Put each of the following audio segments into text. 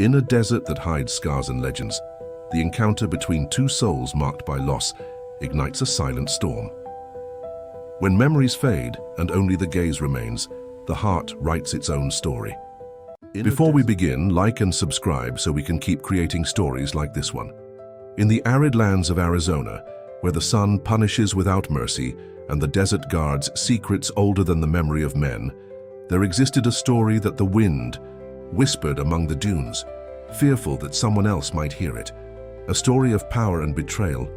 In a desert that hides scars and legends, the encounter between two souls marked by loss ignites a silent storm. When memories fade and only the gaze remains, the heart writes its own story. Before we begin, like and subscribe so we can keep creating stories like this one. In the arid lands of Arizona, where the sun punishes without mercy and the desert guards secrets older than the memory of men, there existed a story that the wind whispered among the dunes, fearful that someone else might hear it. A story of power and betrayal,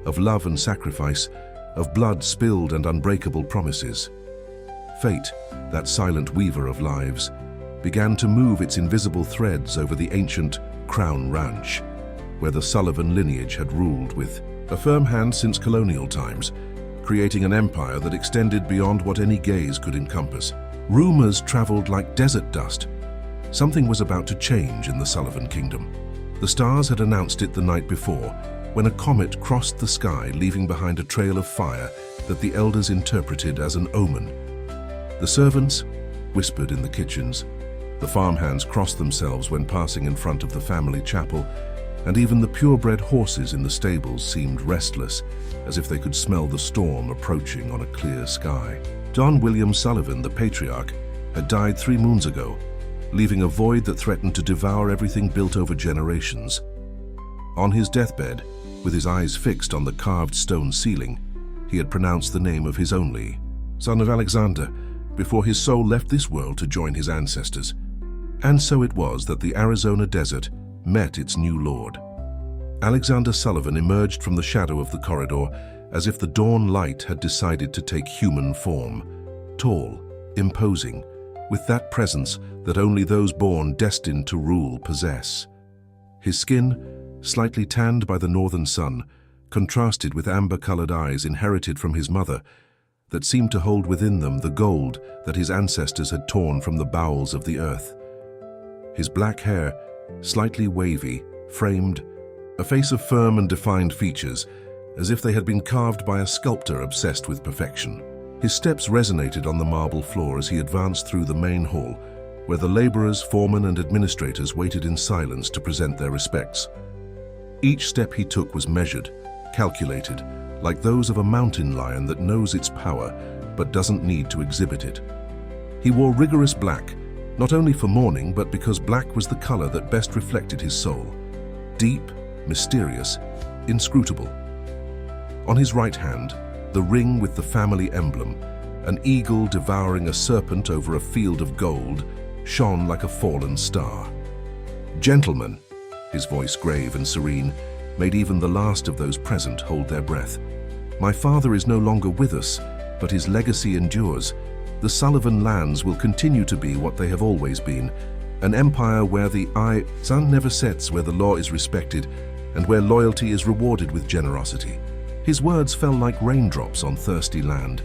of love and sacrifice, of blood spilled and unbreakable promises. Fate, that silent weaver of lives, began to move its invisible threads over the ancient Crown Ranch, where the Sullivan lineage had ruled with a firm hand since colonial times, creating an empire that extended beyond what any gaze could encompass. Rumors traveled like desert dust. Something was about to change in the Sullivan kingdom. The stars had announced it the night before, when a comet crossed the sky, leaving behind a trail of fire that the elders interpreted as an omen. The servants whispered in the kitchens. The farmhands crossed themselves when passing in front of the family chapel, and even the purebred horses in the stables seemed restless, as if they could smell the storm approaching on a clear sky. John William Sullivan, the patriarch, had died 3 moons ago, leaving a void that threatened to devour everything built over generations. On his deathbed, with his eyes fixed on the carved stone ceiling, he had pronounced the name of his only son of Alexander before his soul left this world to join his ancestors. And so it was that the Arizona desert met its new lord. Alexander Sullivan emerged from the shadow of the corridor as if the dawn light had decided to take human form. Tall, imposing, with that presence that only those born destined to rule possess. His skin, slightly tanned by the northern sun, contrasted with amber-colored eyes inherited from his mother that seemed to hold within them the gold that his ancestors had torn from the bowels of the earth. His black hair, slightly wavy, framed a face of firm and defined features, as if they had been carved by a sculptor obsessed with perfection. His steps resonated on the marble floor as he advanced through the main hall, where the laborers, foremen, and administrators waited in silence to present their respects. Each step he took was measured, calculated, like those of a mountain lion that knows its power but doesn't need to exhibit it. He wore rigorous black, not only for mourning, but because black was the color that best reflected his soul. Deep, mysterious, inscrutable. On his right hand, the ring with the family emblem, an eagle devouring a serpent over a field of gold, shone like a fallen star. "Gentlemen," his voice grave and serene, made even the last of those present hold their breath. "My father is no longer with us, but his legacy endures. The Sullivan lands will continue to be what they have always been, an empire where the sun never sets, where the law is respected, and where loyalty is rewarded with generosity." His words fell like raindrops on thirsty land.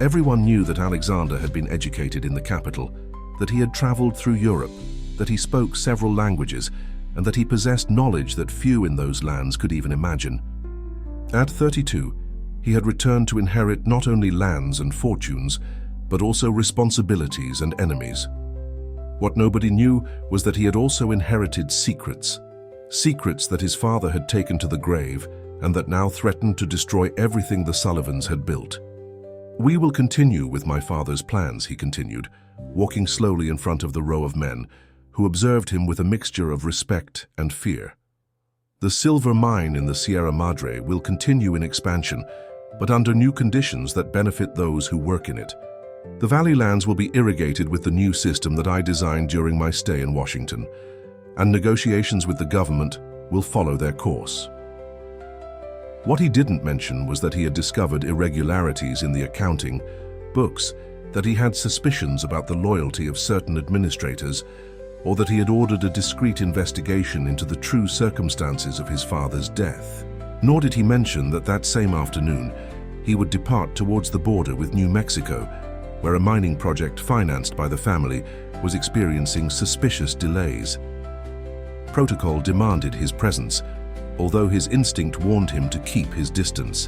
Everyone knew that Alexander had been educated in the capital, that he had traveled through Europe, that he spoke several languages, and that he possessed knowledge that few in those lands could even imagine. At 32, he had returned to inherit not only lands and fortunes, but also responsibilities and enemies. What nobody knew was that he had also inherited secrets. Secrets that his father had taken to the grave and that now threatened to destroy everything the Sullivans had built. "We will continue with my father's plans," he continued, walking slowly in front of the row of men, who observed him with a mixture of respect and fear. "The silver mine in the Sierra Madre will continue in expansion, but under new conditions that benefit those who work in it. The valley lands will be irrigated with the new system that I designed during my stay in Washington, and negotiations with the government will follow their course." What he didn't mention was that he had discovered irregularities in the accounting books, that he had suspicions about the loyalty of certain administrators, or that he had ordered a discreet investigation into the true circumstances of his father's death. Nor did he mention that that same afternoon he would depart towards the border with New Mexico, where a mining project financed by the family was experiencing suspicious delays. Protocol demanded his presence, although his instinct warned him to keep his distance.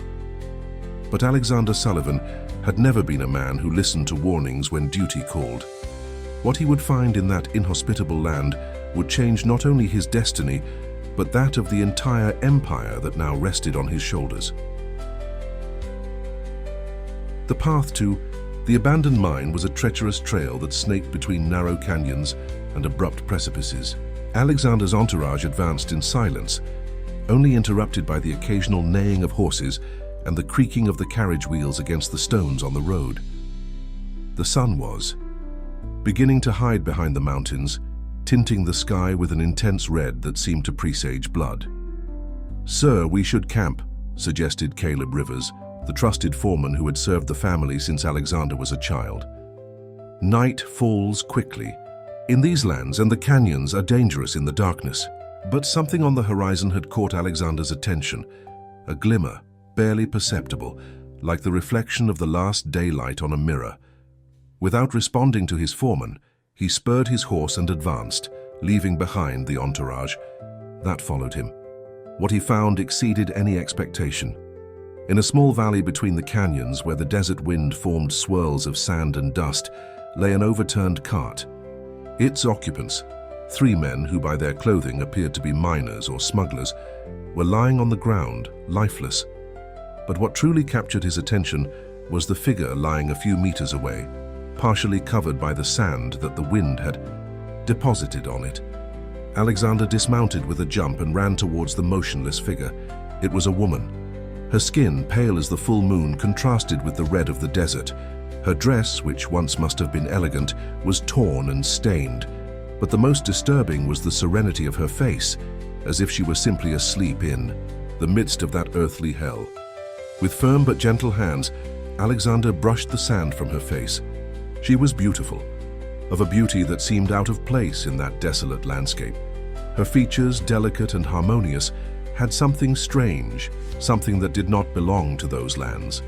But Alexander Sullivan had never been a man who listened to warnings when duty called. What he would find in that inhospitable land would change not only his destiny, but that of the entire empire that now rested on his shoulders. The path to the abandoned mine was a treacherous trail that snaked between narrow canyons and abrupt precipices. Alexander's entourage advanced in silence, only interrupted by the occasional neighing of horses and the creaking of the carriage wheels against the stones on the road. The sun was beginning to hide behind the mountains, tinting the sky with an intense red that seemed to presage blood. "Sir, we should camp," suggested Caleb Rivers, the trusted foreman who had served the family since Alexander was a child. Night falls quickly in these lands, and the canyons are dangerous in the darkness. But something on the horizon had caught Alexander's attention, a glimmer, barely perceptible, like the reflection of the last daylight on a mirror. Without responding to his foreman, he spurred his horse and advanced, leaving behind the entourage that followed him. What he found exceeded any expectation. In a small valley between the canyons, where the desert wind formed swirls of sand and dust, lay an overturned cart. Its occupants, 3 men who by their clothing appeared to be miners or smugglers, were lying on the ground, lifeless. But what truly captured his attention was the figure lying a few meters away, partially covered by the sand that the wind had deposited on it. Alexander dismounted with a jump and ran towards the motionless figure. It was a woman. Her skin, pale as the full moon, contrasted with the red of the desert. Her dress, which once must have been elegant, was torn and stained. But the most disturbing was the serenity of her face, as if she were simply asleep in the midst of that earthly hell. With firm but gentle hands, Alexander brushed the sand from her face. She was beautiful, of a beauty that seemed out of place in that desolate landscape. Her features, delicate and harmonious, had something strange, something that did not belong to those lands.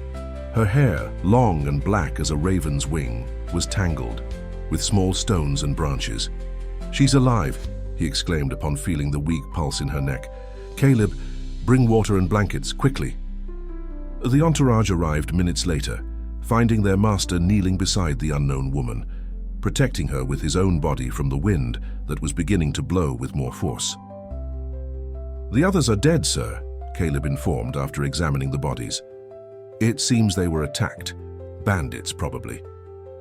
Her hair, long and black as a raven's wing, was tangled with small stones and branches. "She's alive," he exclaimed upon feeling the weak pulse in her neck. "Caleb, bring water and blankets, quickly." The entourage arrived minutes later, finding their master kneeling beside the unknown woman, protecting her with his own body from the wind that was beginning to blow with more force. "The others are dead, sir," Caleb informed after examining the bodies. "It seems they were attacked. Bandits, probably."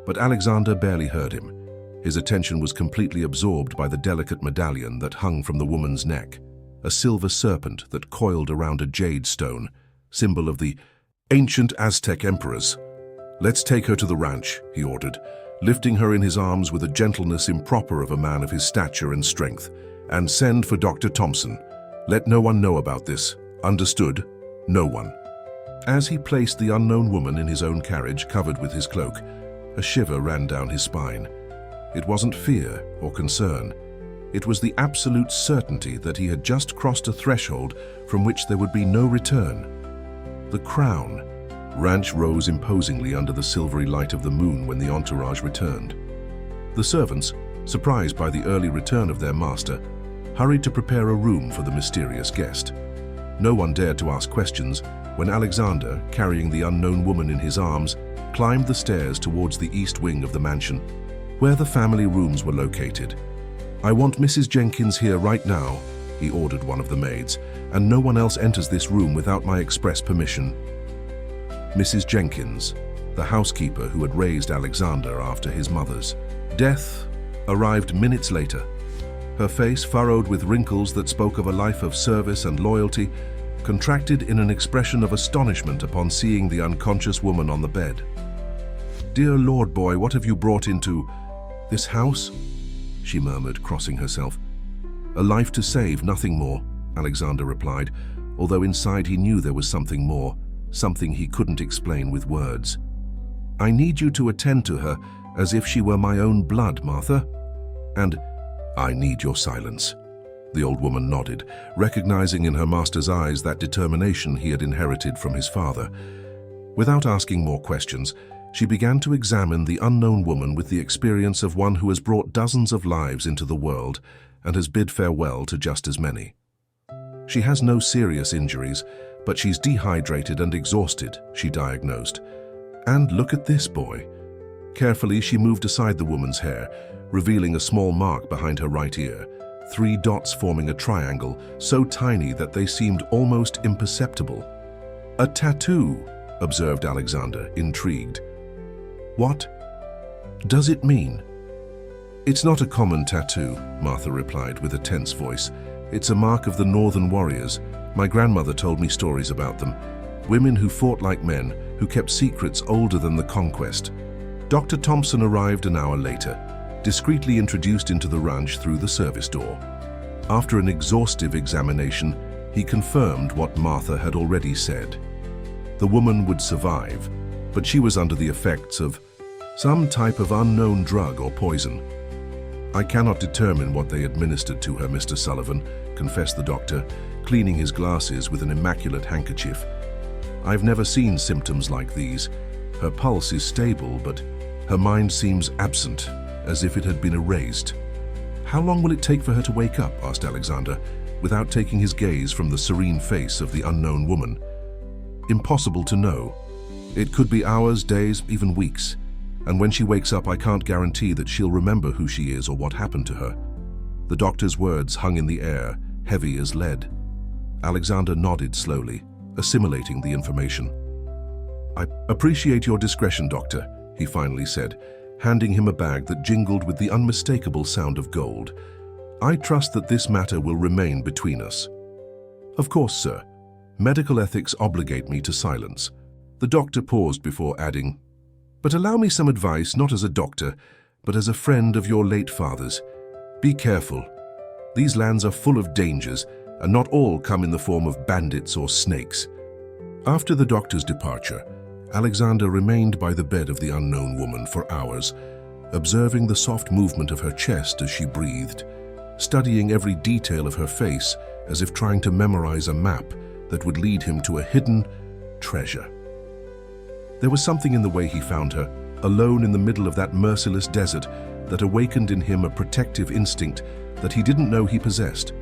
But Alexander barely heard him. His attention was completely absorbed by the delicate medallion that hung from the woman's neck, a silver serpent that coiled around a jade stone, symbol of the ancient Aztec emperors. "Let's take her to the ranch," he ordered, lifting her in his arms with a gentleness improper of a man of his stature and strength. "And send for Dr. Thompson. Let no one know about this. Understood? No one." As he placed the unknown woman in his own carriage, covered with his cloak, a shiver ran down his spine. It wasn't fear or concern. It was the absolute certainty that he had just crossed a threshold from which there would be no return. The crown. Ranch rose imposingly under the silvery light of the moon when the entourage returned. The servants, surprised by the early return of their master, hurried to prepare a room for the mysterious guest. No one dared to ask questions when Alexander, carrying the unknown woman in his arms, climbed the stairs towards the east wing of the mansion, where the family rooms were located. "I want Mrs. Jenkins here right now," he ordered one of the maids, "and no one else enters this room without my express permission." Mrs. Jenkins, the housekeeper who had raised Alexander after his mother's death, arrived minutes later. Her face, furrowed with wrinkles that spoke of a life of service and loyalty, contracted in an expression of astonishment upon seeing the unconscious woman on the bed. "Dear Lord, boy, what have you brought into this house?" she murmured, crossing herself. "A life to save, nothing more," Alexander replied, although inside he knew there was something more, something he couldn't explain with words. "I need you to attend to her as if she were my own blood, Martha. And I need your silence." The old woman nodded, recognizing in her master's eyes that determination he had inherited from his father. Without asking more questions, she began to examine the unknown woman with the experience of one who has brought dozens of lives into the world and has bid farewell to just as many. "She has no serious injuries, but she's dehydrated and exhausted," she diagnosed. "And look at this, boy." Carefully, she moved aside the woman's hair, revealing a small mark behind her right ear, 3 dots forming a triangle, so tiny that they seemed almost imperceptible. "A tattoo," observed Alexander, intrigued. "What does it mean?" "It's not a common tattoo," Martha replied with a tense voice. "It's a mark of the Northern warriors. My grandmother told me stories about them. Women who fought like men, who kept secrets older than the conquest." Dr. Thompson arrived an hour later, discreetly introduced into the ranch through the service door. After an exhaustive examination, he confirmed what Martha had already said. The woman would survive, but she was under the effects of some type of unknown drug or poison. "I cannot determine what they administered to her, Mr. Sullivan," confessed the doctor, cleaning his glasses with an immaculate handkerchief. "I've never seen symptoms like these. Her pulse is stable, but her mind seems absent, as if it had been erased." "How long will it take for her to wake up?" asked Alexander, without taking his gaze from the serene face of the unknown woman. "Impossible to know. It could be hours, days, even weeks. And when she wakes up, I can't guarantee that she'll remember who she is or what happened to her." The doctor's words hung in the air, heavy as lead. Alexander nodded slowly, assimilating the information. "I appreciate your discretion, Doctor," he finally said, handing him a bag that jingled with the unmistakable sound of gold. "I trust that this matter will remain between us." "Of course, sir. Medical ethics obligate me to silence." The doctor paused before adding, "But allow me some advice, not as a doctor, but as a friend of your late father's. Be careful. These lands are full of dangers, and not all come in the form of bandits or snakes." After the doctor's departure, Alexander remained by the bed of the unknown woman for hours, observing the soft movement of her chest as she breathed, studying every detail of her face as if trying to memorize a map that would lead him to a hidden treasure. There was something in the way he found her, alone in the middle of that merciless desert, that awakened in him a protective instinct that he didn't know he possessed.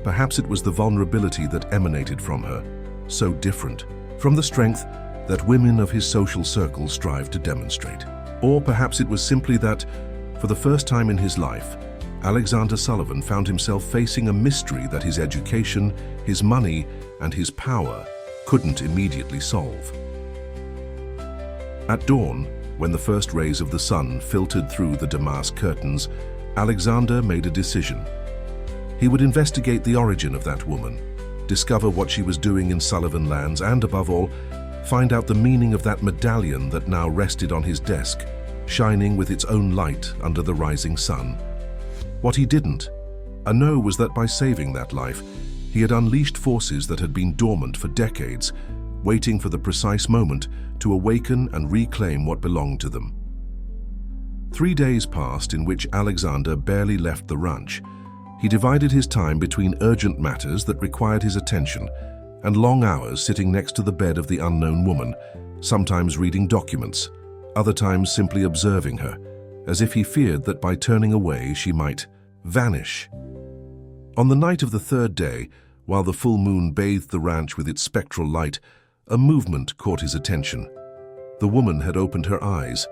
Perhaps it was the vulnerability that emanated from her, so different from the strength that women of his social circle strive to demonstrate. Or perhaps it was simply that, for the first time in his life, Alexander Sullivan found himself facing a mystery that his education, his money, and his power couldn't immediately solve. At dawn, when the first rays of the sun filtered through the damask curtains, Alexander made a decision. He would investigate the origin of that woman, discover what she was doing in Sullivan lands, and above all, find out the meaning of that medallion that now rested on his desk, shining with its own light under the rising sun. What he didn't know was that by saving that life, he had unleashed forces that had been dormant for decades, waiting for the precise moment to awaken and reclaim what belonged to them. 3 days passed in which Alexander barely left the ranch. He divided his time between urgent matters that required his attention and long hours sitting next to the bed of the unknown woman, sometimes reading documents, other times simply observing her, as if he feared that by turning away she might vanish. On the night of the 3rd day, while the full moon bathed the ranch with its spectral light, a movement caught his attention. The woman had opened her eyes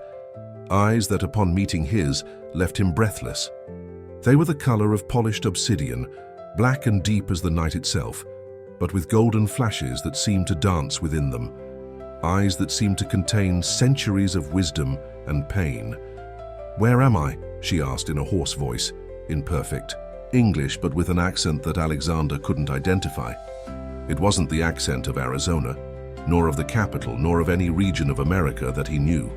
that upon meeting his left him breathless. They were the color of polished obsidian, black and deep as the night itself, but with golden flashes that seemed to dance within them, eyes that seemed to contain centuries of wisdom and pain. "Where am I?" she asked in a hoarse voice, in perfect English but with an accent that Alexander couldn't identify. It wasn't the accent of Arizona, nor of the capital, nor of any region of America that he knew.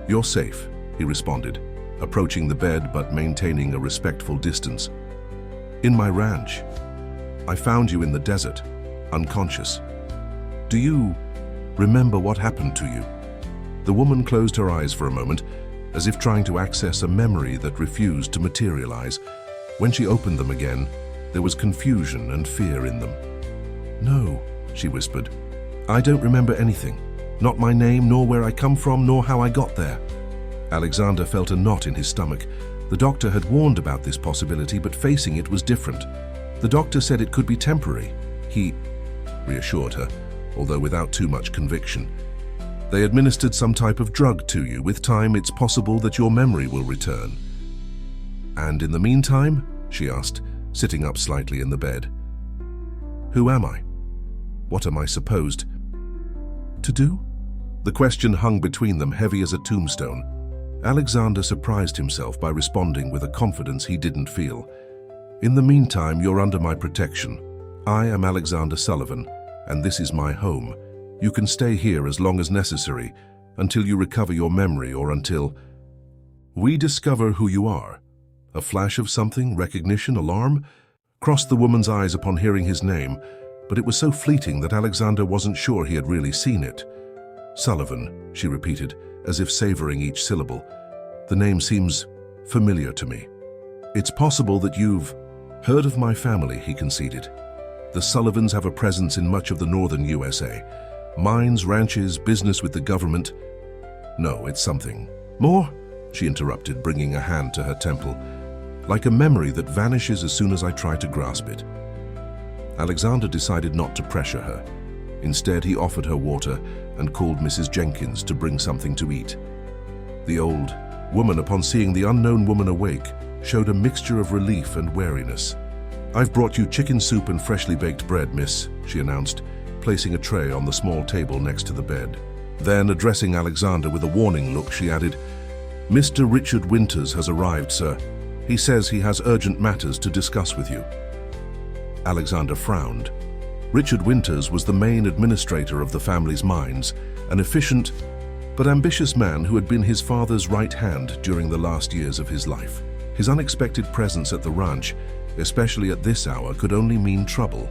"You're safe," he responded, approaching the bed but maintaining a respectful distance. "In my ranch. I found you in the desert, unconscious. Do you remember what happened to you?" The woman closed her eyes for a moment, as if trying to access a memory that refused to materialize. When she opened them again, there was confusion and fear in them. "No," she whispered. "I don't remember anything. Not my name, nor where I come from, nor how I got there." Alexander felt a knot in his stomach. The doctor had warned about this possibility, but facing it was different. The doctor said it could be temporary. He reassured her, although without too much conviction. "They administered some type of drug to you. With time, it's possible that your memory will return." "And in the meantime?" she asked, sitting up slightly in the bed. Who am I? What am I supposed to do? The question hung between them, heavy as a tombstone. Alexander surprised himself by responding with a confidence he didn't feel. In the meantime, you're under my protection. I am Alexander Sullivan, and this is my home. You can stay here as long as necessary, until you recover your memory or until we discover who you are. A flash of something, recognition, alarm, crossed the woman's eyes upon hearing his name, but it was so fleeting that Alexander wasn't sure he had really seen it. Sullivan, she repeated, as if savoring each syllable. The name seems familiar to me. It's possible that you've heard of my family, he conceded. The Sullivans have a presence in much of the northern USA. Mines, ranches, business with the government. No, it's something more, she interrupted, bringing a hand to her temple, like a memory that vanishes as soon as I try to grasp it. Alexander decided not to pressure her. Instead, he offered her water and called Mrs. Jenkins to bring something to eat. The old woman, upon seeing the unknown woman awake, showed a mixture of relief and wariness. I've brought you chicken soup and freshly baked bread, miss, she announced, placing a tray on the small table next to the bed. Then, addressing Alexander with a warning look, she added, Mr. Richard Winters has arrived, sir. He says he has urgent matters to discuss with you. Alexander frowned. Richard Winters was the main administrator of the family's mines, an efficient but ambitious man who had been his father's right hand during the last years of his life. His unexpected presence at the ranch, especially at this hour, could only mean trouble.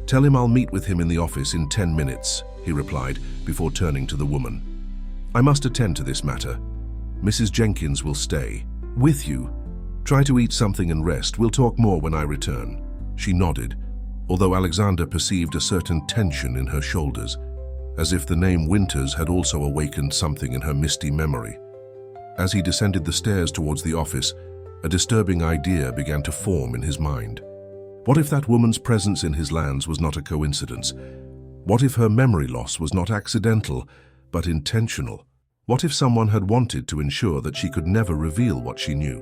Tell him I'll meet with him in the office in 10 minutes, he replied before turning to the woman. I must attend to this matter. Mrs. Jenkins will stay with you. Try to eat something and rest. We'll talk more when I return. She nodded, although Alexander perceived a certain tension in her shoulders, as if the name Winters had also awakened something in her misty memory. As he descended the stairs towards the office, a disturbing idea began to form in his mind. What if that woman's presence in his lands was not a coincidence? What if her memory loss was not accidental, but intentional? What if someone had wanted to ensure that she could never reveal what she knew?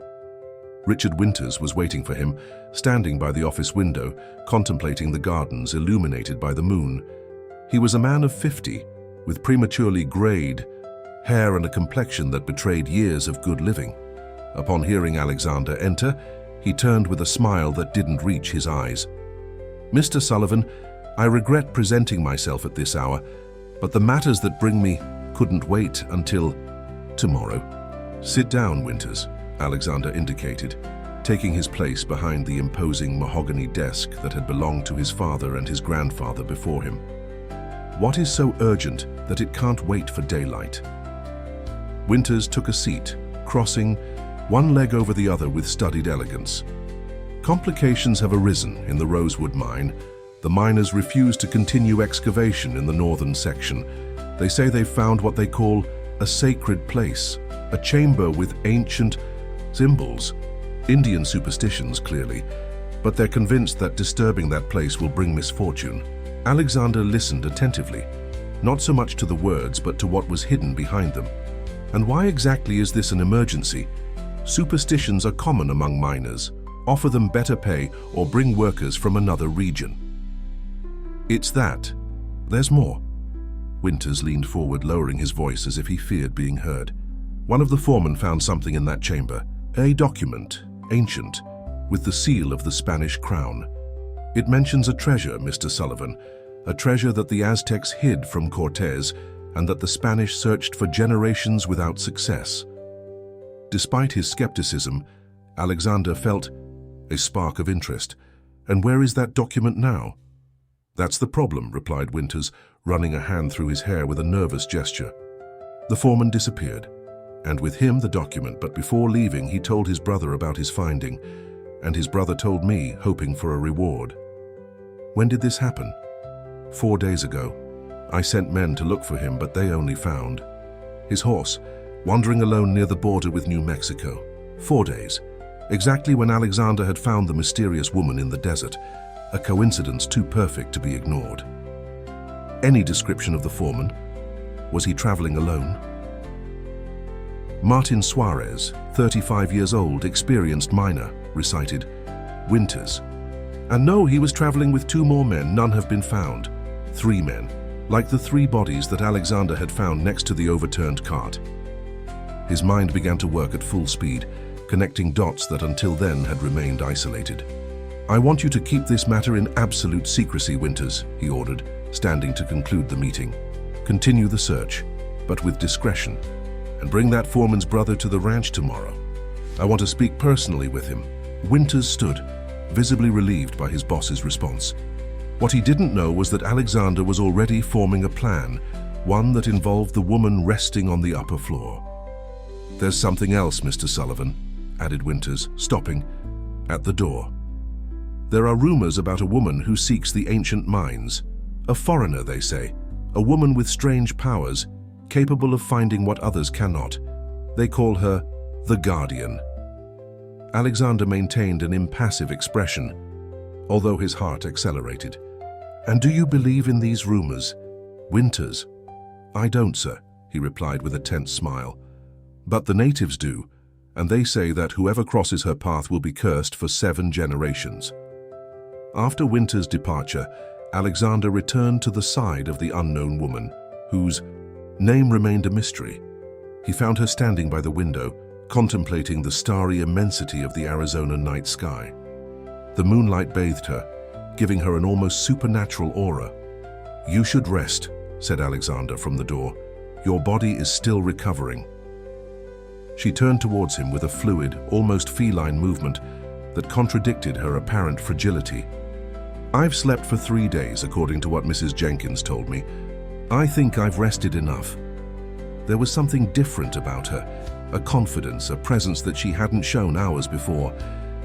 Richard Winters was waiting for him, standing by the office window, contemplating the gardens illuminated by the moon. He was a man of 50, with prematurely grayed hair and a complexion that betrayed years of good living. Upon hearing Alexander enter, he turned with a smile that didn't reach his eyes. Mr. Sullivan, I regret presenting myself at this hour, but the matters that bring me couldn't wait until tomorrow. Sit down, Winters, Alexander indicated, taking his place behind the imposing mahogany desk that had belonged to his father and his grandfather before him. What is so urgent that it can't wait for daylight? Winters took a seat, crossing one leg over the other with studied elegance. Complications have arisen in the Rosewood mine. The miners refuse to continue excavation in the northern section. They say they've found what they call a sacred place, a chamber with ancient symbols, Indian superstitions clearly, but they're convinced that disturbing that place will bring misfortune. Alexander listened attentively, not so much to the words but to what was hidden behind them. And why exactly is this an emergency? Superstitions are common among miners. Offer them better pay or bring workers from another region. It's that. There's more. Winters leaned forward, lowering his voice as if he feared being heard. One of the foremen found something in that chamber, a document, ancient, with the seal of the Spanish crown. It mentions a treasure, Mr. Sullivan, a treasure that the Aztecs hid from Cortez and that the Spanish searched for generations without success. Despite his skepticism, Alexander felt a spark of interest. And where is that document now? That's the problem, replied Winters, running a hand through his hair with a nervous gesture. The foreman disappeared, and with him the document, but before leaving he told his brother about his finding, and his brother told me, hoping for a reward. When did this happen? 4 days ago. I sent men to look for him, but they only found his horse, wandering alone near the border with New Mexico. 4 days. Exactly when Alexander had found the mysterious woman in the desert, a coincidence too perfect to be ignored. Any description of the foreman? Was he traveling alone? Martin Suarez, 35 years old, experienced miner, recited, Winters. And no, he was traveling with 2 more men. None have been found. 3 men, like the 3 bodies that Alexander had found next to the overturned cart. His mind began to work at full speed, connecting dots that until then had remained isolated. "I want you to keep this matter in absolute secrecy, Winters," he ordered, standing to conclude the meeting. "Continue the search, but with discretion, and bring that foreman's brother to the ranch tomorrow. I want to speak personally with him." Winters stood, visibly relieved by his boss's response. What he didn't know was that Alexander was already forming a plan, one that involved the woman resting on the upper floor. "There's something else, Mr. Sullivan," added Winters, stopping at the door. "There are rumors about a woman who seeks the ancient mines. A foreigner, they say. A woman with strange powers, capable of finding what others cannot. They call her the Guardian." Alexander maintained an impassive expression, although his heart accelerated. "And do you believe in these rumors, Winters?" "I don't, sir," he replied with a tense smile. "But the natives do, and they say that whoever crosses her path will be cursed for 7 generations." After Winters' departure, Alexander returned to the side of the unknown woman, whose name remained a mystery. He found her standing by the window, contemplating the starry immensity of the Arizona night sky. The moonlight bathed her, giving her an almost supernatural aura. "You should rest," said Alexander from the door. "Your body is still recovering." She turned towards him with a fluid, almost feline movement that contradicted her apparent fragility. "I've slept for 3 days, according to what Mrs. Jenkins told me. I think I've rested enough." There was something different about her, a confidence, a presence that she hadn't shown hours before,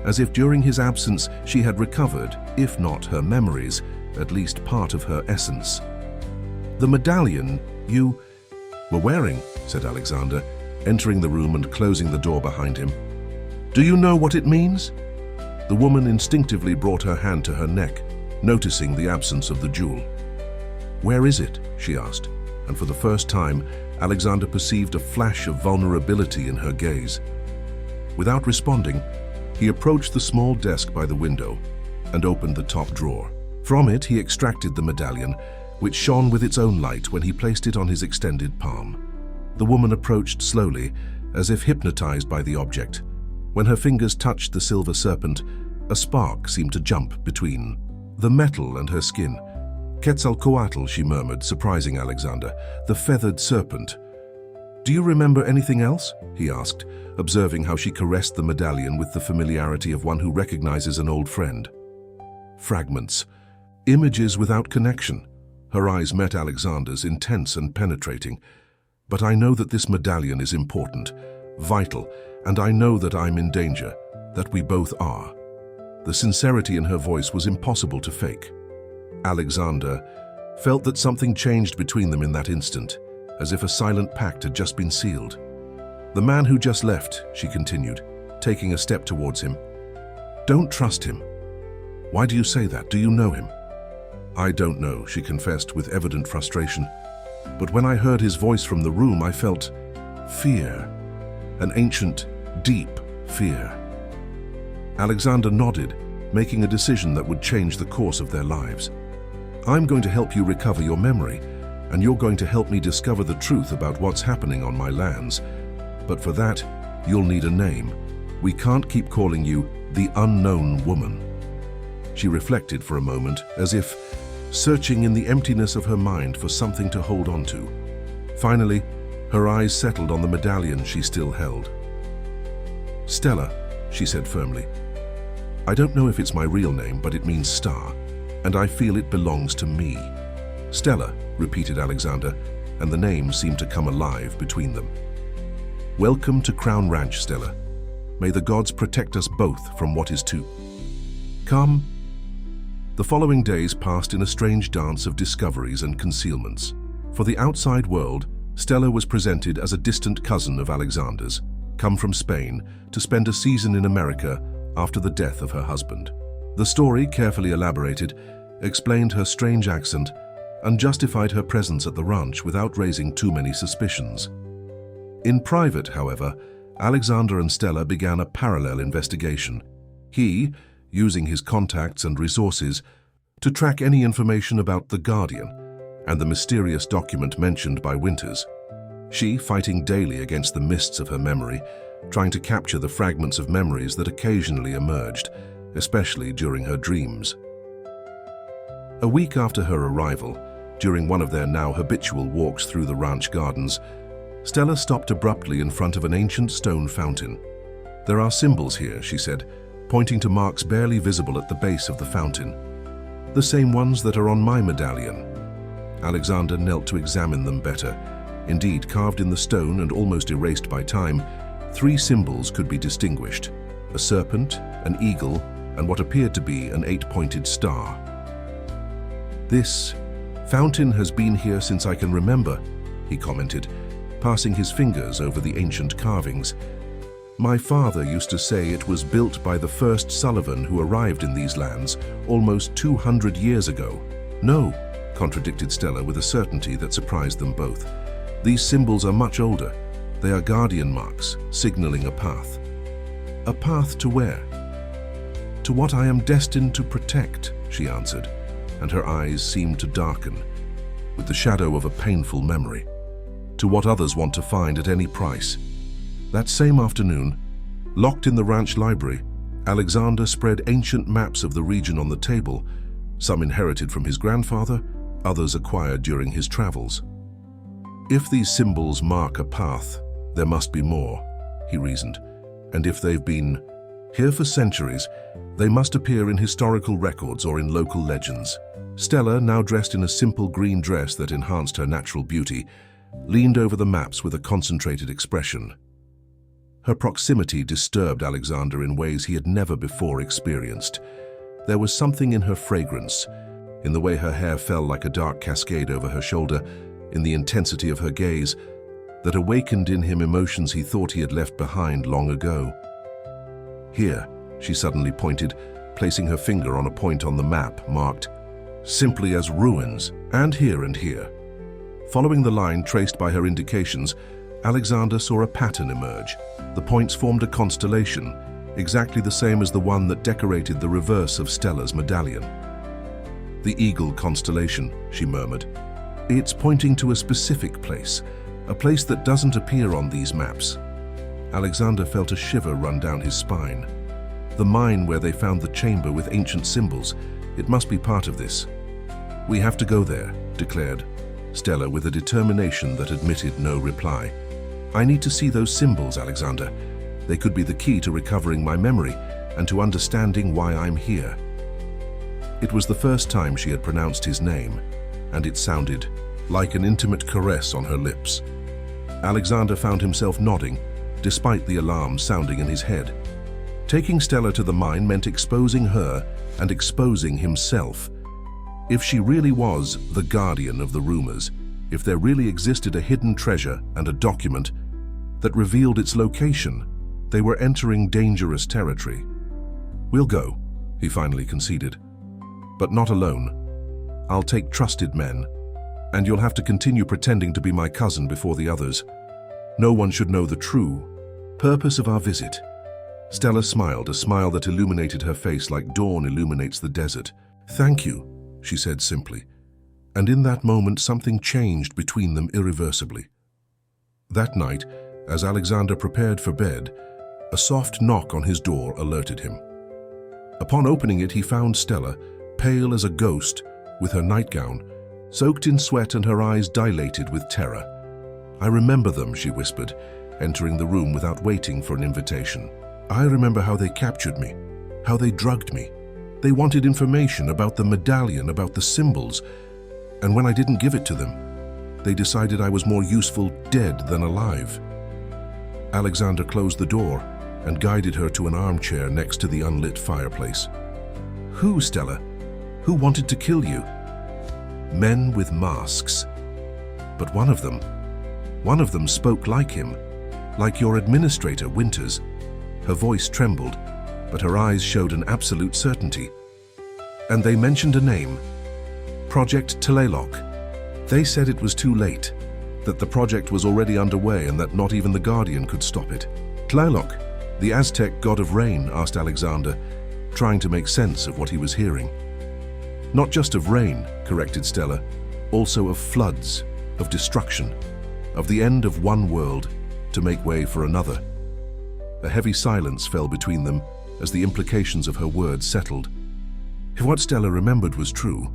as if during his absence she had recovered, if not her memories, at least part of her essence. "The medallion you were wearing," said Alexander, entering the room and closing the door behind him. "Do you know what it means?" The woman instinctively brought her hand to her neck, noticing the absence of the jewel. "Where is it?" she asked, and for the first time, Alexander perceived a flash of vulnerability in her gaze. Without responding, he approached the small desk by the window and opened the top drawer. From it, he extracted the medallion, which shone with its own light when he placed it on his extended palm. The woman approached slowly, as if hypnotized by the object. When her fingers touched the silver serpent, a spark seemed to jump between the metal and her skin. "Quetzalcoatl," she murmured, surprising Alexander, "the feathered serpent." "Do you remember anything else?" he asked, observing how she caressed the medallion with the familiarity of one who recognizes an old friend. "Fragments. Images without connection." Her eyes met Alexander's, intense and penetrating. "But I know that this medallion is important, vital, and I know that I'm in danger, that we both are." The sincerity in her voice was impossible to fake. Alexander felt that something changed between them in that instant, as if a silent pact had just been sealed. "The man who just left," she continued, taking a step towards him. "Don't trust him." "Why do you say that? Do you know him?" "I don't know," she confessed with evident frustration. "But when I heard his voice from the room, I felt fear, an ancient, deep fear." Alexander nodded, making a decision that would change the course of their lives. "I'm going to help you recover your memory, and you're going to help me discover the truth about what's happening on my lands. But for that, you'll need a name. We can't keep calling you the Unknown Woman." She reflected for a moment, as if searching in the emptiness of her mind for something to hold on to. Finally, her eyes settled on the medallion she still held. "Stella," she said firmly. "I don't know if it's my real name, but it means star, and I feel it belongs to me." "Stella," repeated Alexander, and the name seemed to come alive between them. "Welcome to Crown Ranch, Stella. May the gods protect us both from what is to come." The following days passed in a strange dance of discoveries and concealments. For the outside world, Stella was presented as a distant cousin of Alexander's, come from Spain to spend a season in America after the death of her husband. The story, carefully elaborated, explained her strange accent and justified her presence at the ranch without raising too many suspicions. In private, however, Alexander and Stella began a parallel investigation. He, using his contacts and resources to track any information about the Guardian and the mysterious document mentioned by Winters. She fighting daily against the mists of her memory, trying to capture the fragments of memories that occasionally emerged, especially during her dreams. A week after her arrival, during one of their now habitual walks through the ranch gardens, Stella stopped abruptly in front of an ancient stone fountain. "There are symbols here," she said, pointing to marks barely visible at the base of the fountain. "The same ones that are on my medallion." Alexander knelt to examine them better. Indeed, carved in the stone and almost erased by time, 3 symbols could be distinguished: a serpent, an eagle, and what appeared to be an 8-pointed star. "This fountain has been here since I can remember," he commented, passing his fingers over the ancient carvings. "My father used to say it was built by the first Sullivan who arrived in these lands almost 200 years ago." "No," contradicted Stella with a certainty that surprised them both. "These symbols are much older. They are guardian marks, signaling a path." "A path to where?" "To what I am destined to protect," she answered, and her eyes seemed to darken with the shadow of a painful memory. "To what others want to find at any price." That same afternoon, locked in the ranch library, Alexander spread ancient maps of the region on the table, some inherited from his grandfather, others acquired during his travels. "If these symbols mark a path, there must be more," he reasoned, "and if they've been here for centuries, they must appear in historical records or in local legends." Stella, now dressed in a simple green dress that enhanced her natural beauty, leaned over the maps with a concentrated expression. Her proximity disturbed Alexander in ways he had never before experienced. There was something in her fragrance, in the way her hair fell like a dark cascade over her shoulder, in the intensity of her gaze, that awakened in him emotions he thought he had left behind long ago. "Here," she suddenly pointed, placing her finger on a point on the map marked simply as ruins, "and here and here." Following the line traced by her indications, Alexander saw a pattern emerge. The points formed a constellation, exactly the same as the one that decorated the reverse of Stella's medallion. "The Eagle constellation," she murmured. "It's pointing to a specific place, a place that doesn't appear on these maps." Alexander felt a shiver run down his spine. The mine where they found the chamber with ancient symbols, it must be part of this. "We have to go there," declared Stella with a determination that admitted no reply. "I need to see those symbols, Alexander. They could be the key to recovering my memory and to understanding why I'm here." It was the first time she had pronounced his name, and it sounded like an intimate caress on her lips. Alexander found himself nodding, despite the alarm sounding in his head. Taking Stella to the mine meant exposing her and exposing himself. If she really was the guardian of the rumors, if there really existed a hidden treasure and a document that revealed its location, they were entering dangerous territory. "We'll go," he finally conceded. "But not alone. I'll take trusted men, and you'll have to continue pretending to be my cousin before the others. No one should know the true purpose of our visit." Stella smiled, a smile that illuminated her face like dawn illuminates the desert. "Thank you," she said simply. And in that moment, something changed between them irreversibly. That night, as Alexander prepared for bed, a soft knock on his door alerted him. Upon opening it, he found Stella, pale as a ghost, with her nightgown, soaked in sweat and her eyes dilated with terror. "I remember them," she whispered, entering the room without waiting for an invitation. "I remember how they captured me, how they drugged me. They wanted information about the medallion, about the symbols, and when I didn't give it to them, they decided I was more useful dead than alive." Alexander closed the door and guided her to an armchair next to the unlit fireplace. "Who, Stella? Who wanted to kill you?" "Men with masks. But one of them spoke like him, like your administrator, Winters." Her voice trembled, but her eyes showed an absolute certainty. "And they mentioned a name, Project Tlaloc. They said it was too late, that the project was already underway and that not even the Guardian could stop it." "Tlaloc, the Aztec god of rain?" asked Alexander, trying to make sense of what he was hearing. Not just of rain, corrected Stella, also of floods, of destruction, of the end of one world to make way for another. A heavy silence fell between them as the implications of her words settled. If what Stella remembered was true,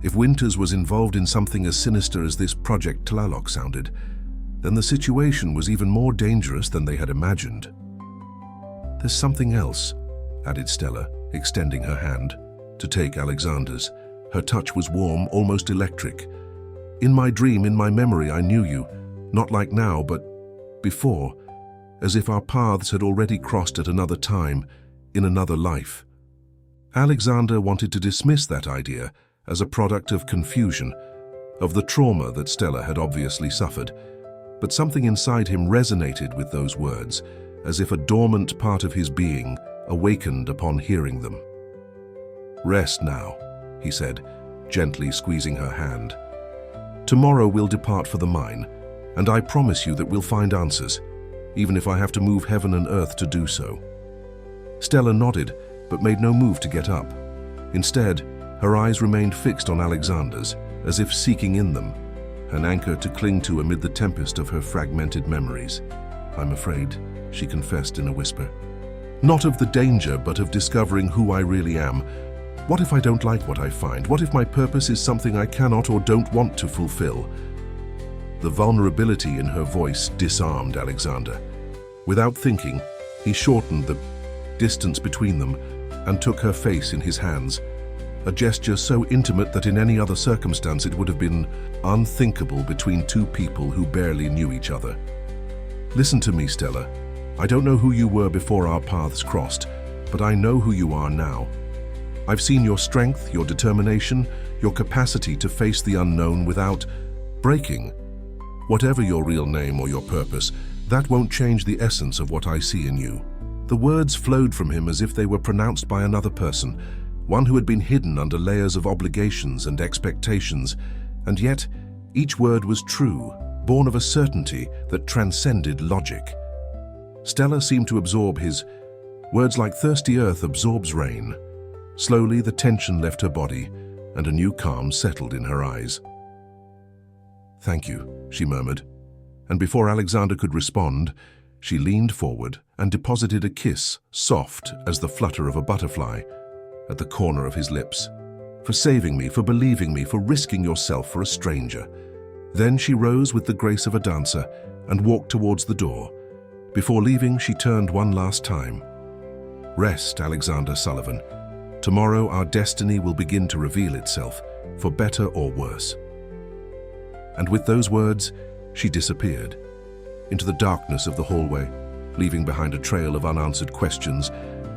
if Winters was involved in something as sinister as this Project Tlaloc sounded, then the situation was even more dangerous than they had imagined. "There's something else," added Stella, extending her hand to take Alexander's. Her touch was warm, almost electric. "In my dream, in my memory, I knew you, not like now, but before, as if our paths had already crossed at another time, in another life." Alexander wanted to dismiss that idea as a product of confusion, of the trauma that Stella had obviously suffered, but something inside him resonated with those words, as if a dormant part of his being awakened upon hearing them. "Rest now," he said, gently squeezing her hand. "Tomorrow we'll depart for the mine, and I promise you that we'll find answers, even if I have to move heaven and earth to do so." Stella nodded, but made no move to get up. Instead, her eyes remained fixed on Alexander's, as if seeking in them an anchor to cling to amid the tempest of her fragmented memories. "I'm afraid," she confessed in a whisper. "Not of the danger, but of discovering who I really am. What if I don't like what I find? What if my purpose is something I cannot or don't want to fulfill?" The vulnerability in her voice disarmed Alexander. Without thinking, he shortened the distance between them and took her face in his hands, a gesture so intimate that in any other circumstance it would have been unthinkable between two people who barely knew each other. "Listen to me, Stella. I don't know who you were before our paths crossed, but I know who you are now. I've seen your strength, your determination, your capacity to face the unknown without breaking. Whatever your real name or your purpose, that won't change the essence of what I see in you." The words flowed from him as if they were pronounced by another person, one who had been hidden under layers of obligations and expectations, and yet each word was true, born of a certainty that transcended logic. Stella seemed to absorb his words like thirsty earth absorbs rain. Slowly, the tension left her body, and a new calm settled in her eyes. "Thank you," she murmured, and before Alexander could respond, she leaned forward and deposited a kiss, soft as the flutter of a butterfly, at the corner of his lips. "For saving me, for believing me, for risking yourself for a stranger." Then she rose with the grace of a dancer and walked towards the door. Before leaving, she turned one last time. "Rest, Alexander Sullivan. Tomorrow our destiny will begin to reveal itself, for better or worse." And with those words, she disappeared into the darkness of the hallway, leaving behind a trail of unanswered questions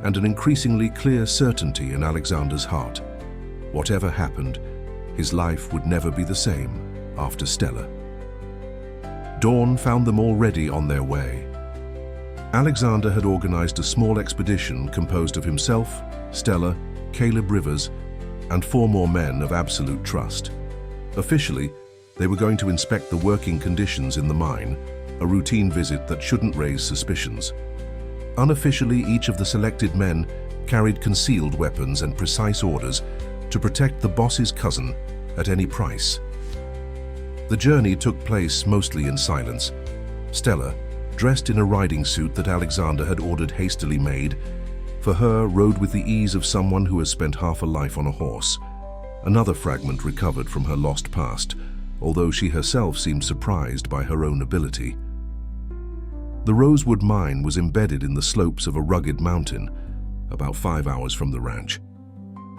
and an increasingly clear certainty in Alexander's heart. Whatever happened, his life would never be the same after Stella. Dawn found them already on their way. Alexander had organized a small expedition composed of himself, Stella, Caleb Rivers, and 4 more men of absolute trust. Officially, they were going to inspect the working conditions in the mine, a routine visit that shouldn't raise suspicions. Unofficially, each of the selected men carried concealed weapons and precise orders to protect the boss's cousin at any price. The journey took place mostly in silence. Stella, dressed in a riding suit that Alexander had ordered hastily made, for her rode with the ease of someone who has spent half a life on a horse, another fragment recovered from her lost past, although she herself seemed surprised by her own ability. The Rosewood mine was embedded in the slopes of a rugged mountain, about 5 hours from the ranch.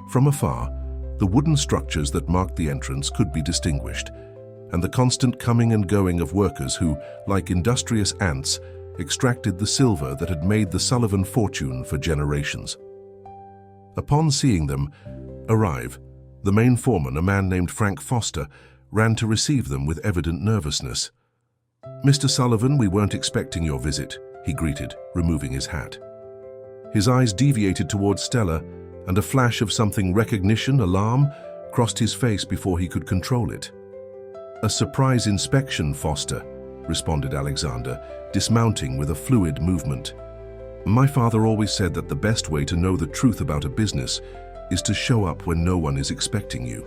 From afar, the wooden structures that marked the entrance could be distinguished, and the constant coming and going of workers who, like industrious ants, extracted the silver that had made the Sullivan fortune for generations. Upon seeing them arrive, the main foreman, a man named Frank Foster, ran to receive them with evident nervousness. "Mr. Sullivan, we weren't expecting your visit," he greeted, removing his hat. His eyes deviated towards Stella, and a flash of something recognition, alarm, crossed his face before he could control it. "A surprise inspection, Foster," responded Alexander, dismounting with a fluid movement. My father always said that the best way to know the truth about a business is to show up when no one is expecting you.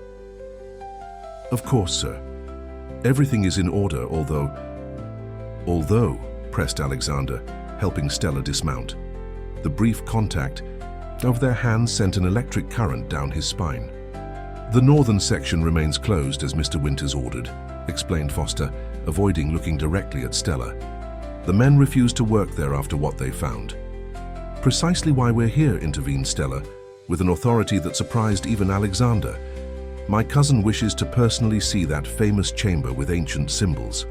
Of course, sir. Everything is in order, although, pressed Alexander, helping Stella dismount. The brief contact of their hands sent an electric current down his spine. The northern section remains closed as Mr. Winters ordered, explained Foster, avoiding looking directly at Stella. The men refused to work there after what they found. Precisely why we're here, intervened Stella, with an authority that surprised even Alexander. My cousin wishes to personally see that famous chamber with ancient symbols.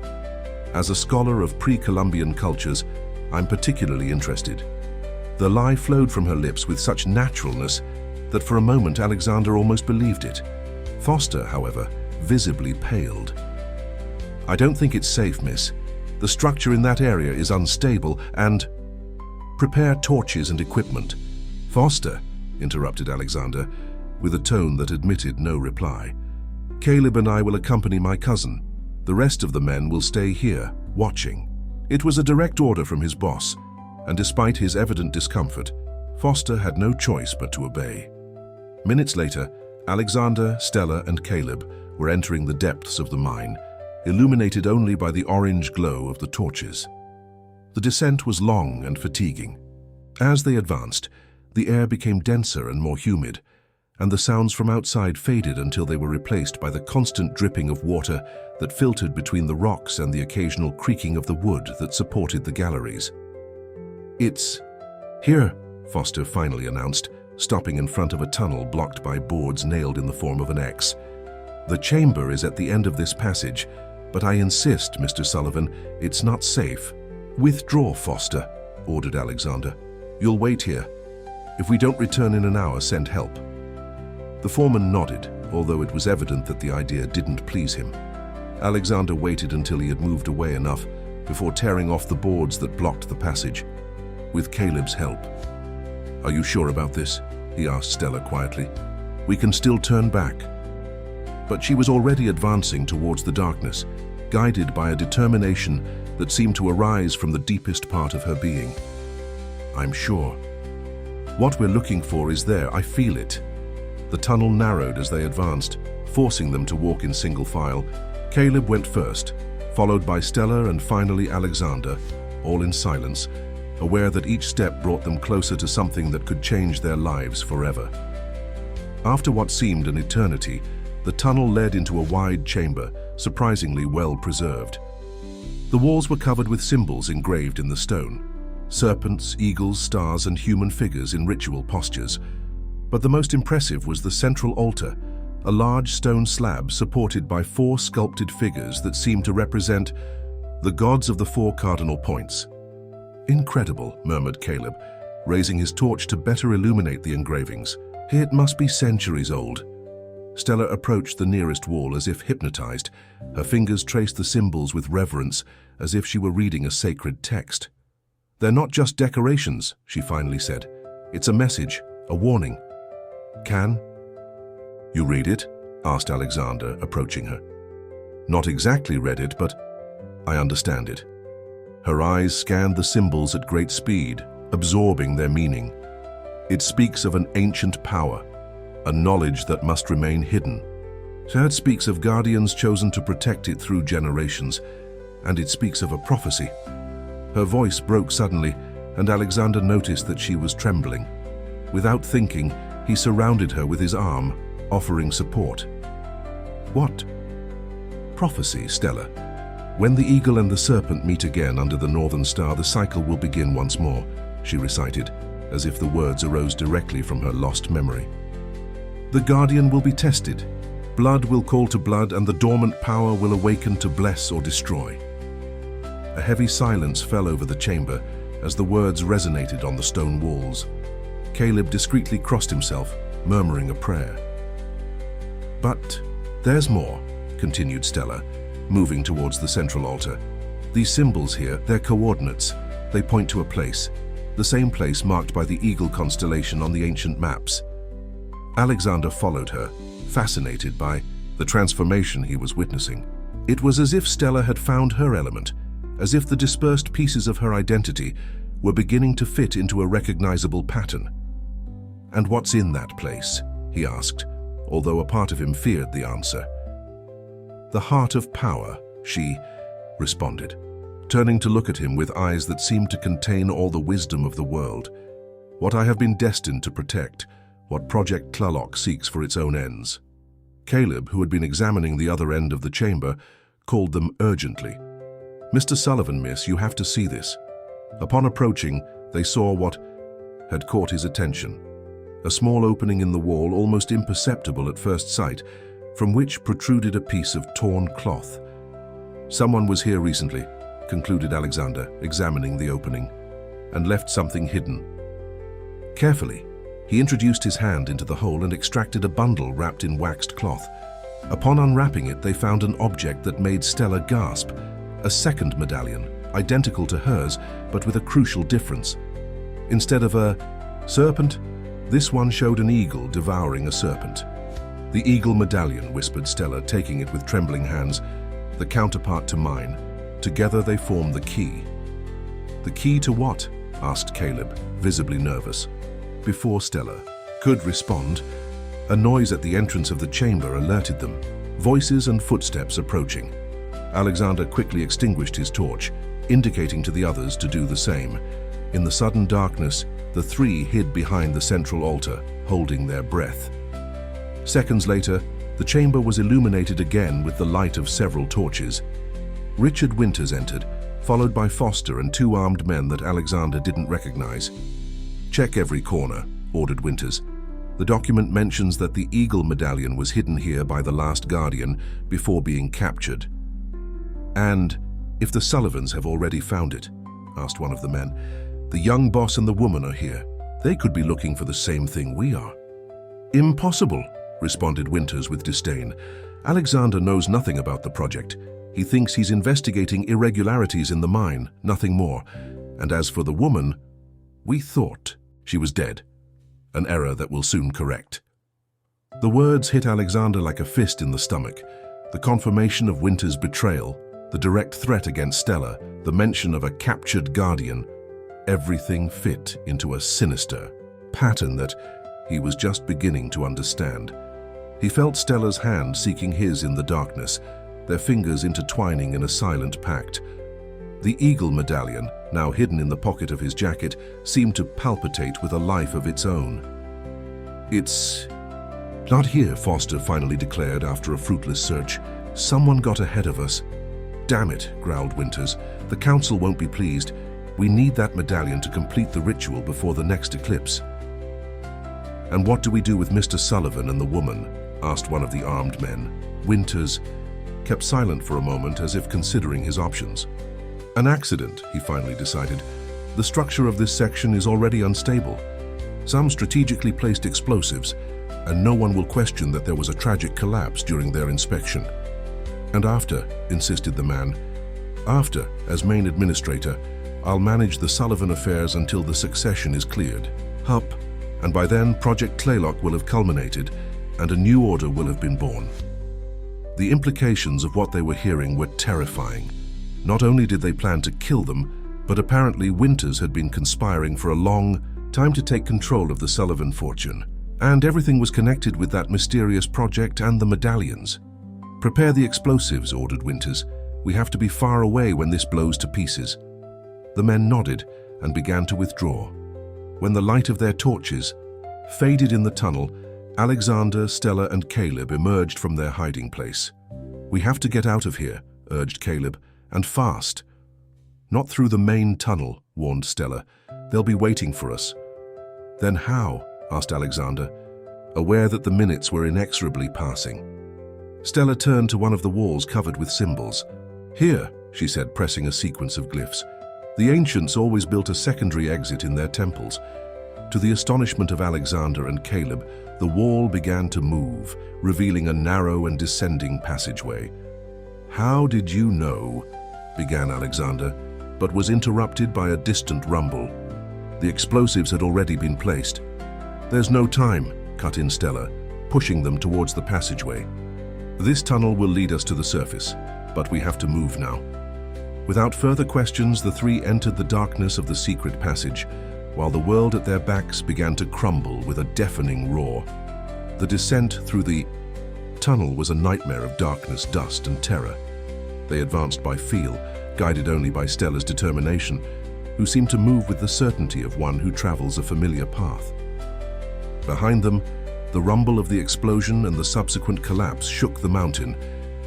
As a scholar of pre-Columbian cultures, I'm particularly interested. The lie flowed from her lips with such naturalness that for a moment Alexander almost believed it. Foster, however, visibly paled. I don't think it's safe, miss. The structure in that area is unstable and... Prepare torches and equipment. Foster, interrupted Alexander, with a tone that admitted no reply. Caleb and I will accompany my cousin. The rest of the men will stay here, watching. It was a direct order from his boss, and despite his evident discomfort, Foster had no choice but to obey. Minutes later, Alexander, Stella, and Caleb were entering the depths of the mine, illuminated only by the orange glow of the torches. The descent was long and fatiguing. As they advanced, the air became denser and more humid, and the sounds from outside faded until they were replaced by the constant dripping of water that filtered between the rocks and the occasional creaking of the wood that supported the galleries. It's here, Foster finally announced, stopping in front of a tunnel blocked by boards nailed in the form of an X. The chamber is at the end of this passage, but I insist, Mr. Sullivan, it's not safe. Withdraw, Foster, ordered Alexander. You'll wait here. If we don't return in an hour, send help. The foreman nodded, although it was evident that the idea didn't please him. Alexander waited until he had moved away enough before tearing off the boards that blocked the passage. With Caleb's help. Are you sure about this? He asked Stella quietly. We can still turn back. But she was already advancing towards the darkness, guided by a determination that seemed to arise from the deepest part of her being. I'm sure. What we're looking for is there, I feel it. The tunnel narrowed as they advanced, forcing them to walk in single file. Caleb went first, followed by Stella and finally Alexander, all in silence, aware that each step brought them closer to something that could change their lives forever. After what seemed an eternity, the tunnel led into a wide chamber, surprisingly well preserved. The walls were covered with symbols engraved in the stone, serpents, eagles, stars, and human figures in ritual postures. But the most impressive was the central altar, a large stone slab supported by 4 sculpted figures that seemed to represent the gods of the 4 cardinal points. Incredible, murmured Caleb, raising his torch to better illuminate the engravings. It must be centuries old. Stella approached the nearest wall as if hypnotized. Her fingers traced the symbols with reverence, as if she were reading a sacred text. They're not just decorations, she finally said. It's a message, a warning. Can you read it? Asked Alexander, approaching her. Not exactly read it, but I understand it. Her eyes scanned the symbols at great speed, absorbing their meaning. It speaks of an ancient power, a knowledge that must remain hidden. It speaks of guardians chosen to protect it through generations, and it speaks of a prophecy. Her voice broke suddenly, and Alexander noticed that she was trembling. Without thinking, he surrounded her with his arm, offering support. What? Prophecy, Stella. When the eagle and the serpent meet again under the northern star, the cycle will begin once more, she recited, as if the words arose directly from her lost memory. The guardian will be tested. Blood will call to blood, and the dormant power will awaken to bless or destroy. A heavy silence fell over the chamber as the words resonated on the stone walls. Caleb discreetly crossed himself, murmuring a prayer. But there's more, continued Stella, moving towards the central altar. These symbols here, they're coordinates. They point to a place, the same place marked by the eagle constellation on the ancient maps. Alexander followed her, fascinated by the transformation he was witnessing. It was as if Stella had found her element, as if the dispersed pieces of her identity were beginning to fit into a recognizable pattern. "And what's in that place?" he asked, although a part of him feared the answer. "The heart of power," she responded, turning to look at him with eyes that seemed to contain all the wisdom of the world. "What I have been destined to protect, what Project Tlaloc seeks for its own ends." Caleb, who had been examining the other end of the chamber, called them urgently. "Mr. Sullivan, miss, you have to see this." Upon approaching, they saw what had caught his attention. A small opening in the wall, almost imperceptible at first sight, from which protruded a piece of torn cloth. "Someone was here recently," concluded Alexander, examining the opening, "and left something hidden." Carefully, he introduced his hand into the hole and extracted a bundle wrapped in waxed cloth. Upon unwrapping it, they found an object that made Stella gasp, a second medallion, identical to hers, but with a crucial difference. Instead of a serpent, this one showed an eagle devouring a serpent. "The eagle medallion," whispered Stella, taking it with trembling hands, "the counterpart to mine. Together they form the key." "The key to what?" asked Caleb, visibly nervous. Before Stella could respond, a noise at the entrance of the chamber alerted them, voices and footsteps approaching. Alexander quickly extinguished his torch, indicating to the others to do the same. In the sudden darkness, the three hid behind the central altar, holding their breath. Seconds later, the chamber was illuminated again with the light of several torches. Richard Winters entered, followed by Foster and two armed men that Alexander didn't recognize. "Check every corner," ordered Winters. "The document mentions that the eagle medallion was hidden here by the last Guardian before being captured." "And if the Sullivans have already found it?" asked one of the men. "The young boss and the woman are here. They could be looking for the same thing we are." "Impossible," responded Winters with disdain. "Alexander knows nothing about the project. He thinks he's investigating irregularities in the mine, nothing more. And as for the woman, we thought she was dead. An error that we'll soon correct." The words hit Alexander like a fist in the stomach. The confirmation of Winters' betrayal, the direct threat against Stella, the mention of a captured Guardian, everything fit into a sinister pattern that he was just beginning to understand. He felt Stella's hand seeking his in the darkness, their fingers intertwining in a silent pact. The eagle medallion, now hidden in the pocket of his jacket, seemed to palpitate with a life of its own. "It's not here," Foster finally declared after a fruitless search. "Someone got ahead of us." "Damn it," growled Winters. "The council won't be pleased. We need that medallion to complete the ritual before the next eclipse." "And what do we do with Mr. Sullivan and the woman?" asked one of the armed men. Winters kept silent for a moment, as if considering his options. "An accident," he finally decided. "The structure of this section is already unstable. Some strategically placed explosives, and no one will question that there was a tragic collapse during their inspection." "And after," insisted the man, "after, as main administrator, I'll manage the Sullivan affairs until the succession is cleared. Hup, and by then Project Tlaloc will have culminated, and a new order will have been born." The implications of what they were hearing were terrifying. Not only did they plan to kill them, but apparently Winters had been conspiring for a long time to take control of the Sullivan fortune. And everything was connected with that mysterious project and the medallions. "Prepare the explosives," ordered Winters. "We have to be far away when this blows to pieces." The men nodded and began to withdraw. When the light of their torches faded in the tunnel, Alexander, Stella, and Caleb emerged from their hiding place. "We have to get out of here," urged Caleb, "and fast." "Not through the main tunnel," warned Stella. "They'll be waiting for us." "Then how?" asked Alexander, aware that the minutes were inexorably passing. Stella turned to one of the walls covered with symbols. "Here," she said, pressing a sequence of glyphs. "The ancients always built a secondary exit in their temples." To the astonishment of Alexander and Caleb, the wall began to move, revealing a narrow and descending passageway. "How did you know?" began Alexander, but was interrupted by a distant rumble. The explosives had already been placed. "There's no time," cut in Stella, pushing them towards the passageway. "This tunnel will lead us to the surface, but we have to move now." Without further questions, the three entered the darkness of the secret passage, while the world at their backs began to crumble with a deafening roar. The descent through the tunnel was a nightmare of darkness, dust, and terror. They advanced by feel, guided only by Stella's determination, who seemed to move with the certainty of one who travels a familiar path. Behind them, the rumble of the explosion and the subsequent collapse shook the mountain,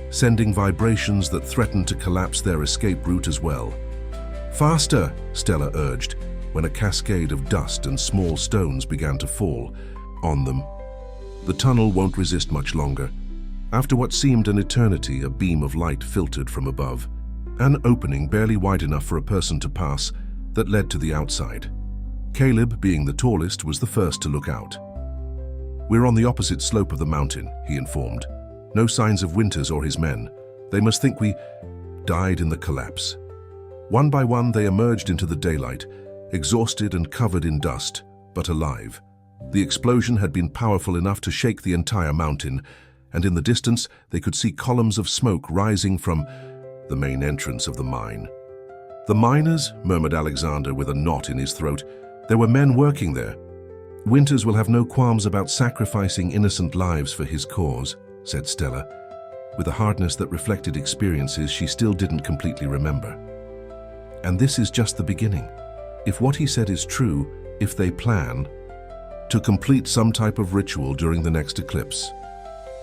sending vibrations that threatened to collapse their escape route as well. "Faster!" Stella urged, when a cascade of dust and small stones began to fall on them. The tunnel won't resist much longer. After what seemed an eternity, a beam of light filtered from above, an opening barely wide enough for a person to pass that led to the outside. Caleb, being the tallest, was the first to look out. "We're on the opposite slope of the mountain," he informed. "No signs of Winters or his men. They must think we died in the collapse." One by one, they emerged into the daylight, exhausted and covered in dust, but alive. The explosion had been powerful enough to shake the entire mountain, and in the distance they could see columns of smoke rising from the main entrance of the mine. "The miners?" murmured Alexander with a knot in his throat. "There were men working there." "Winters will have no qualms about sacrificing innocent lives for his cause," said Stella, with a hardness that reflected experiences she still didn't completely remember. "And this is just the beginning. If what he said is true, if they plan to complete some type of ritual during the next eclipse."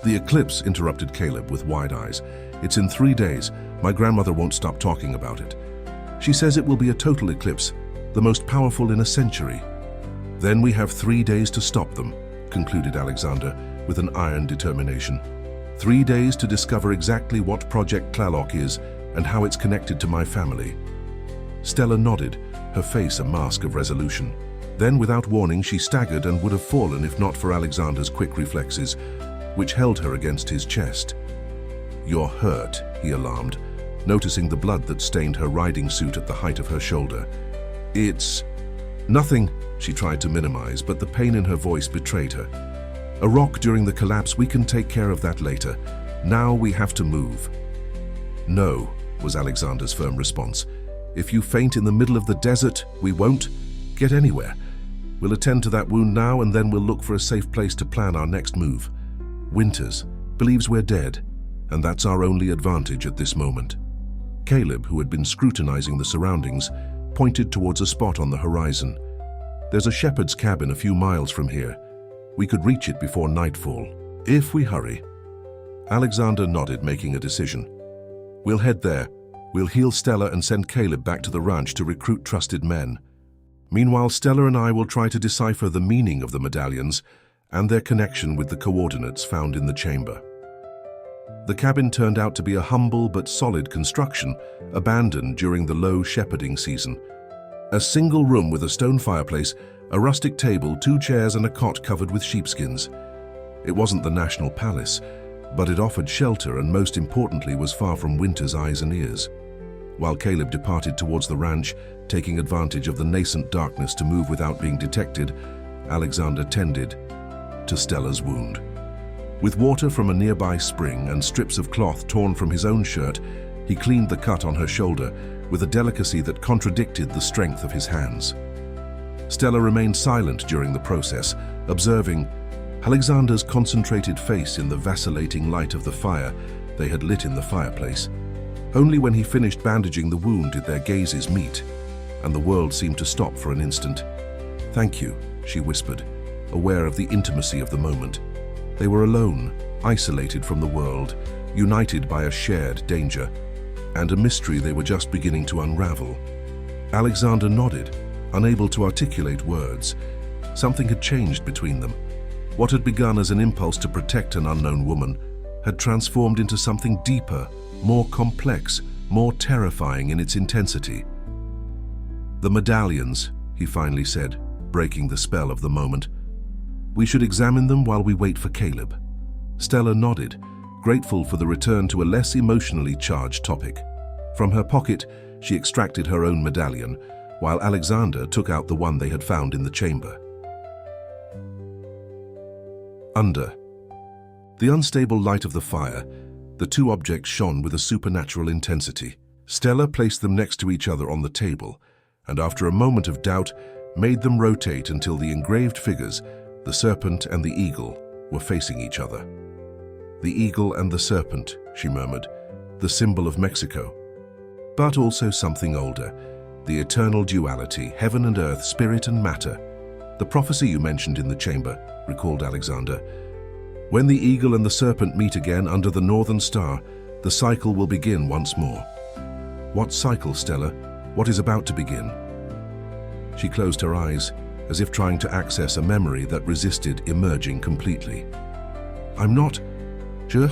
"The eclipse," interrupted Caleb with wide eyes. "It's in 3 days. My grandmother won't stop talking about it. She says it will be a total eclipse, the most powerful in a century." "Then we have 3 days to stop them," concluded Alexander with an iron determination. 3 days to discover exactly what Project Tlaloc is and how it's connected to my family." Stella nodded, her face a mask of resolution. Then, without warning, she staggered and would have fallen if not for Alexander's quick reflexes, which held her against his chest. "You're hurt," he alarmed, noticing the blood that stained her riding suit at the height of her shoulder. "It's nothing," she tried to minimize, but the pain in her voice betrayed her. "A rock during the collapse, we can take care of that later. Now we have to move." "No," was Alexander's firm response. "If you faint in the middle of the desert, we won't get anywhere. We'll attend to that wound now, and then we'll look for a safe place to plan our next move. Winters believes we're dead, and that's our only advantage at this moment." Caleb, who had been scrutinizing the surroundings, pointed towards a spot on the horizon. "There's a shepherd's cabin a few miles from here. We could reach it before nightfall, if we hurry." Alexander nodded, making a decision. "We'll head there. We'll heal Stella and send Caleb back to the ranch to recruit trusted men. Meanwhile, Stella and I will try to decipher the meaning of the medallions and their connection with the coordinates found in the chamber." The cabin turned out to be a humble but solid construction, abandoned during the low shepherding season. A single room with a stone fireplace, a rustic table, 2 chairs and a cot covered with sheepskins. It wasn't the National Palace, but it offered shelter and, most importantly, was far from Winter's eyes and ears. While Caleb departed towards the ranch, taking advantage of the nascent darkness to move without being detected, Alexander tended to Stella's wound. With water from a nearby spring and strips of cloth torn from his own shirt, he cleaned the cut on her shoulder with a delicacy that contradicted the strength of his hands. Stella remained silent during the process, observing Alexander's concentrated face in the vacillating light of the fire they had lit in the fireplace. Only when he finished bandaging the wound did their gazes meet, and the world seemed to stop for an instant. "Thank you," she whispered, aware of the intimacy of the moment. They were alone, isolated from the world, united by a shared danger, and a mystery they were just beginning to unravel. Alexander nodded, unable to articulate words. Something had changed between them. What had begun as an impulse to protect an unknown woman had transformed into something deeper, more complex, more terrifying in its intensity. "The medallions," he finally said, breaking the spell of the moment. "We should examine them while we wait for Caleb." Stella nodded, grateful for the return to a less emotionally charged topic. From her pocket, she extracted her own medallion, while Alexander took out the one they had found in the chamber. Under the unstable light of the fire, the 2 objects shone with a supernatural intensity. Stella placed them next to each other on the table, and after a moment of doubt, made them rotate until the engraved figures, the serpent and the eagle, were facing each other. "The eagle and the serpent," she murmured, "the symbol of Mexico. But also something older, the eternal duality, heaven and earth, spirit and matter. The prophecy you mentioned in the chamber," recalled Alexander. "When the eagle and the serpent meet again under the northern star, the cycle will begin once more." "What cycle, Stella? What is about to begin?" She closed her eyes, as if trying to access a memory that resisted emerging completely. "I'm not sure,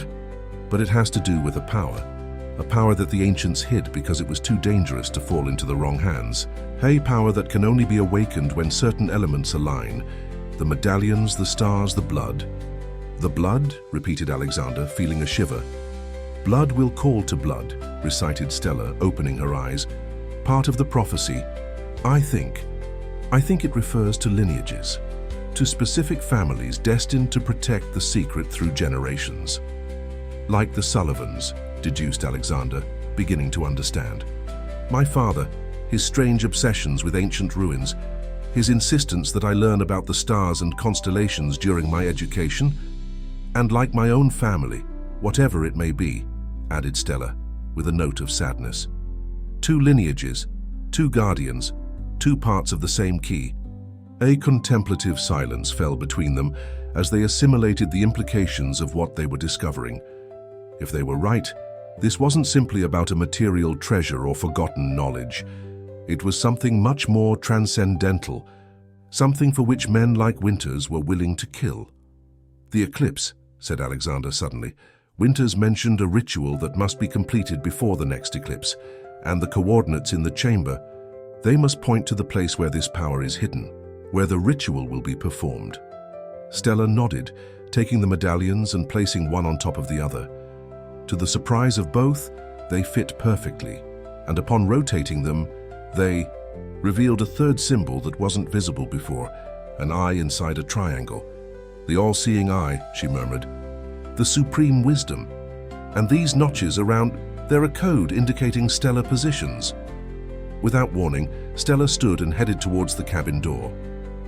but it has to do with a power that the ancients hid because it was too dangerous to fall into the wrong hands. A power that can only be awakened when certain elements align. The medallions, the stars, the blood." "The blood?" repeated Alexander, feeling a shiver. "Blood will call to blood," recited Stella, opening her eyes. "Part of the prophecy. I think it refers to lineages, to specific families destined to protect the secret through generations." "Like the Sullivans," deduced Alexander, beginning to understand. "My father, his strange obsessions with ancient ruins, his insistence that I learn about the stars and constellations during my education, and like my own family, whatever it may be," added Stella, with a note of sadness. "Two lineages, two guardians, two parts of the same key." A contemplative silence fell between them as they assimilated the implications of what they were discovering. If they were right, this wasn't simply about a material treasure or forgotten knowledge. It was something much more transcendental, something for which men like Winters were willing to kill. "The eclipse," said Alexander suddenly. "Winters mentioned a ritual that must be completed before the next eclipse, and the coordinates in the chamber. They must point to the place where this power is hidden, where the ritual will be performed." Stella nodded, taking the medallions and placing one on top of the other. To the surprise of both, they fit perfectly, and upon rotating them, they revealed a third symbol that wasn't visible before, an eye inside a triangle. "The all-seeing eye," she murmured. "The supreme wisdom. And these notches around, they're a code indicating stellar positions." Without warning, Stella stood and headed towards the cabin door.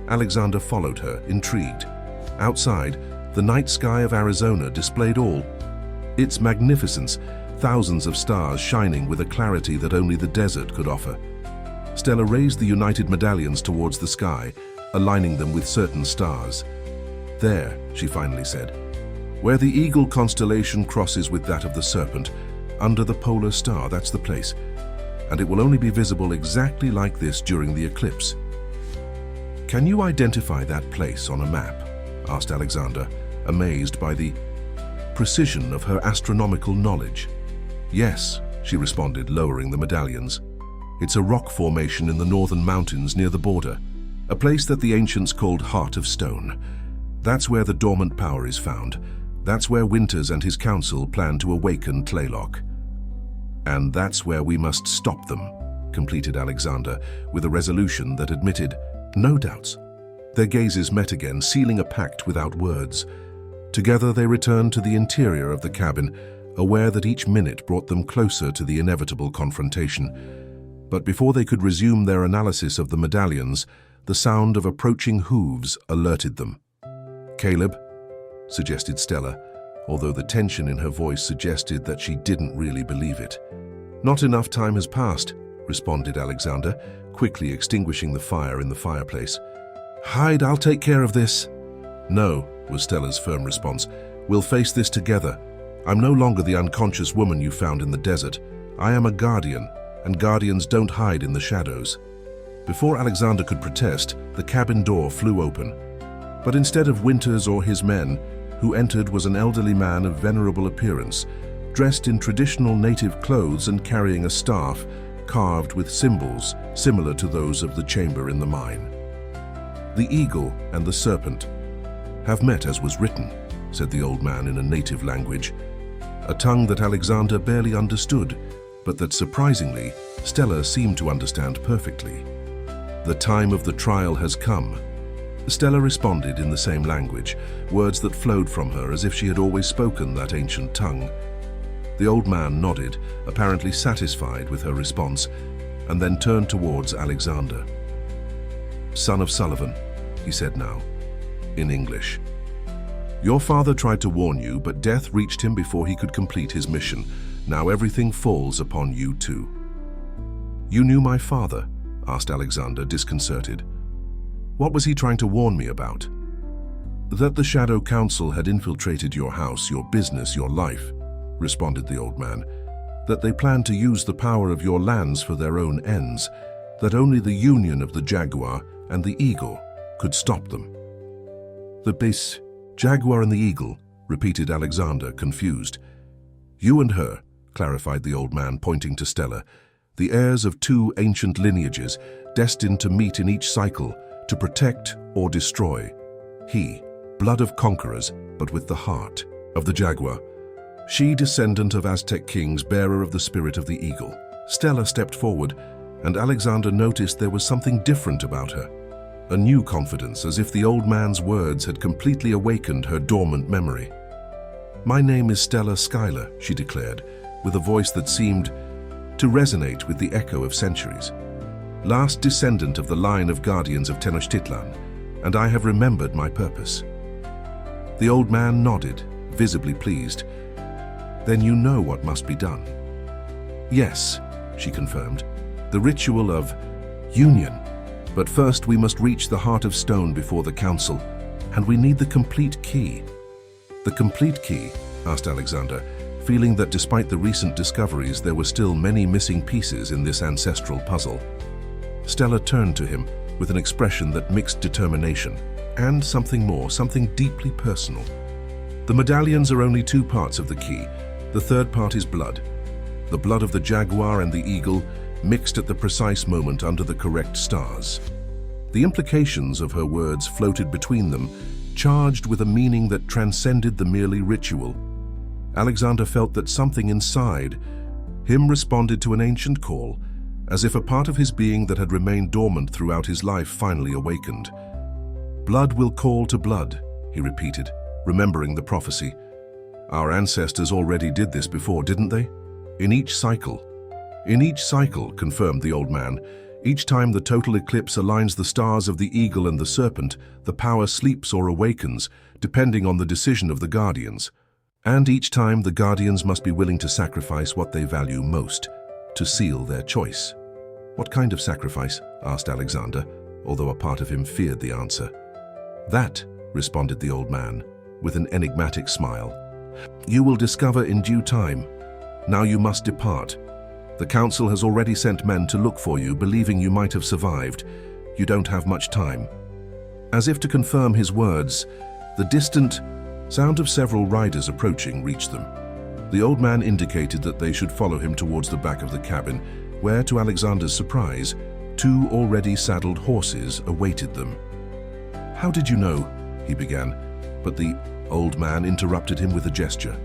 Alexander followed her, intrigued. Outside, the night sky of Arizona displayed all its magnificence, thousands of stars shining with a clarity that only the desert could offer. Stella raised the united medallions towards the sky, aligning them with certain stars. "There," she finally said, "where the eagle constellation crosses with that of the serpent, under the polar star, that's the place. And it will only be visible exactly like this during the eclipse." "Can you identify that place on a map?" asked Alexander, amazed by the precision of her astronomical knowledge. "Yes," she responded, lowering the medallions. "It's a rock formation in the northern mountains near the border, a place that the ancients called Heart of Stone. That's where the dormant power is found. That's where Winters and his council plan to awaken Tlaylock. And that's where we must stop them," completed Alexander, with a resolution that admitted no doubts. Their gazes met again, sealing a pact without words. Together they returned to the interior of the cabin, aware that each minute brought them closer to the inevitable confrontation. But before they could resume their analysis of the medallions, the sound of approaching hooves alerted them. "Caleb," suggested Stella, although the tension in her voice suggested that she didn't really believe it. "Not enough time has passed," responded Alexander, quickly extinguishing the fire in the fireplace. "Hide, I'll take care of this." "No," was Stella's firm response. "We'll face this together. I'm no longer the unconscious woman you found in the desert. I am a guardian, and guardians don't hide in the shadows." Before Alexander could protest, the cabin door flew open. But instead of Winters or his men, who entered was an elderly man of venerable appearance, dressed in traditional native clothes and carrying a staff carved with symbols similar to those of the chamber in the mine. "The eagle and the serpent have met as was written," said the old man in a native language, a tongue that Alexander barely understood, but that surprisingly, Stella seemed to understand perfectly. "The time of the trial has come." Stella responded in the same language, words that flowed from her as if she had always spoken that ancient tongue. The old man nodded, apparently satisfied with her response, and then turned towards Alexander. "Son of Sullivan," he said now, in English. "Your father tried to warn you, but death reached him before he could complete his mission. Now everything falls upon you too." "You knew my father?" asked Alexander, disconcerted. "What was he trying to warn me about?" "That the Shadow Council had infiltrated your house, your business, your life," responded the old man. "That they planned to use the power of your lands for their own ends. That only the union of the Jaguar and the Eagle could stop them." "The beasts, Jaguar and the Eagle," repeated Alexander, confused. "You and her," clarified the old man, pointing to Stella, "the heirs of two ancient lineages, destined to meet in each cycle, to protect or destroy. He, blood of conquerors, but with the heart of the Jaguar. She, descendant of Aztec kings, bearer of the spirit of the Eagle." Stella stepped forward, and Alexander noticed there was something different about her. A new confidence, as if the old man's words had completely awakened her dormant memory. "My name is Stella Schuyler," she declared, with a voice that seemed to resonate with the echo of centuries. "Last descendant of the line of guardians of Tenochtitlan, and I have remembered my purpose." The old man nodded, visibly pleased. "Then you know what must be done." "Yes," she confirmed, "the ritual of union. But first we must reach the Heart of Stone before the Council, and we need the complete key." "The complete key?" asked Alexander, feeling that despite the recent discoveries there were still many missing pieces in this ancestral puzzle. Stella turned to him with an expression that mixed determination and something more, something deeply personal. "The medallions are only two parts of the key. The third part is blood. The blood of the Jaguar and the Eagle, mixed at the precise moment under the correct stars." The implications of her words floated between them, charged with a meaning that transcended the merely ritual. Alexander felt that something inside him responded to an ancient call, as if a part of his being that had remained dormant throughout his life finally awakened. "Blood will call to blood," he repeated, remembering the prophecy. "Our ancestors already did this before, didn't they? In each cycle." "In each cycle," confirmed the old man. "Each time the total eclipse aligns the stars of the Eagle and the Serpent, the power sleeps or awakens, depending on the decision of the Guardians. And each time the Guardians must be willing to sacrifice what they value most, to seal their choice." "What kind of sacrifice?" asked Alexander, although a part of him feared the answer. "That," responded the old man, with an enigmatic smile, "you will discover in due time. Now you must depart. The Council has already sent men to look for you, believing you might have survived. You don't have much time." As if to confirm his words, the distant sound of several riders approaching reached them. The old man indicated that they should follow him towards the back of the cabin, where, to Alexander's surprise, two already saddled horses awaited them. "How did you know?" he began, but the old man interrupted him with a gesture.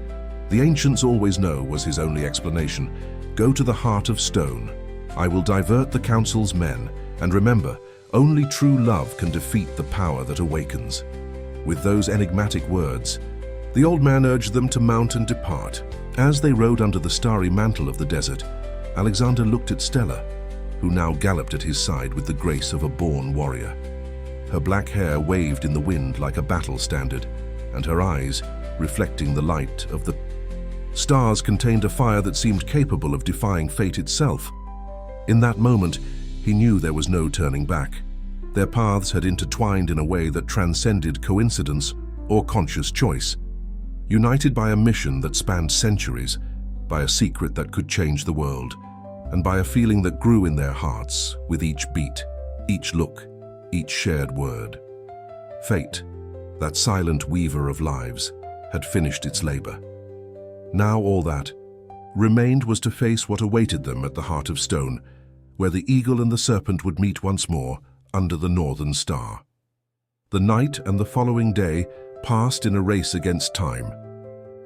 "The ancients always know," was his only explanation. "Go to the Heart of Stone. I will divert the Council's men, and remember, only true love can defeat the power that awakens." With those enigmatic words, the old man urged them to mount and depart. As they rode under the starry mantle of the desert, Alexander looked at Stella, who now galloped at his side with the grace of a born warrior. Her black hair waved in the wind like a battle standard, and her eyes, reflecting the light of the stars, contained a fire that seemed capable of defying fate itself. In that moment, he knew there was no turning back. Their paths had intertwined in a way that transcended coincidence or conscious choice. United by a mission that spanned centuries, by a secret that could change the world, and by a feeling that grew in their hearts with each beat, each look, each shared word. Fate, that silent weaver of lives, had finished its labor. Now all that remained was to face what awaited them at the Heart of Stone, where the Eagle and the Serpent would meet once more under the Northern Star. The night and the following day passed in a race against time.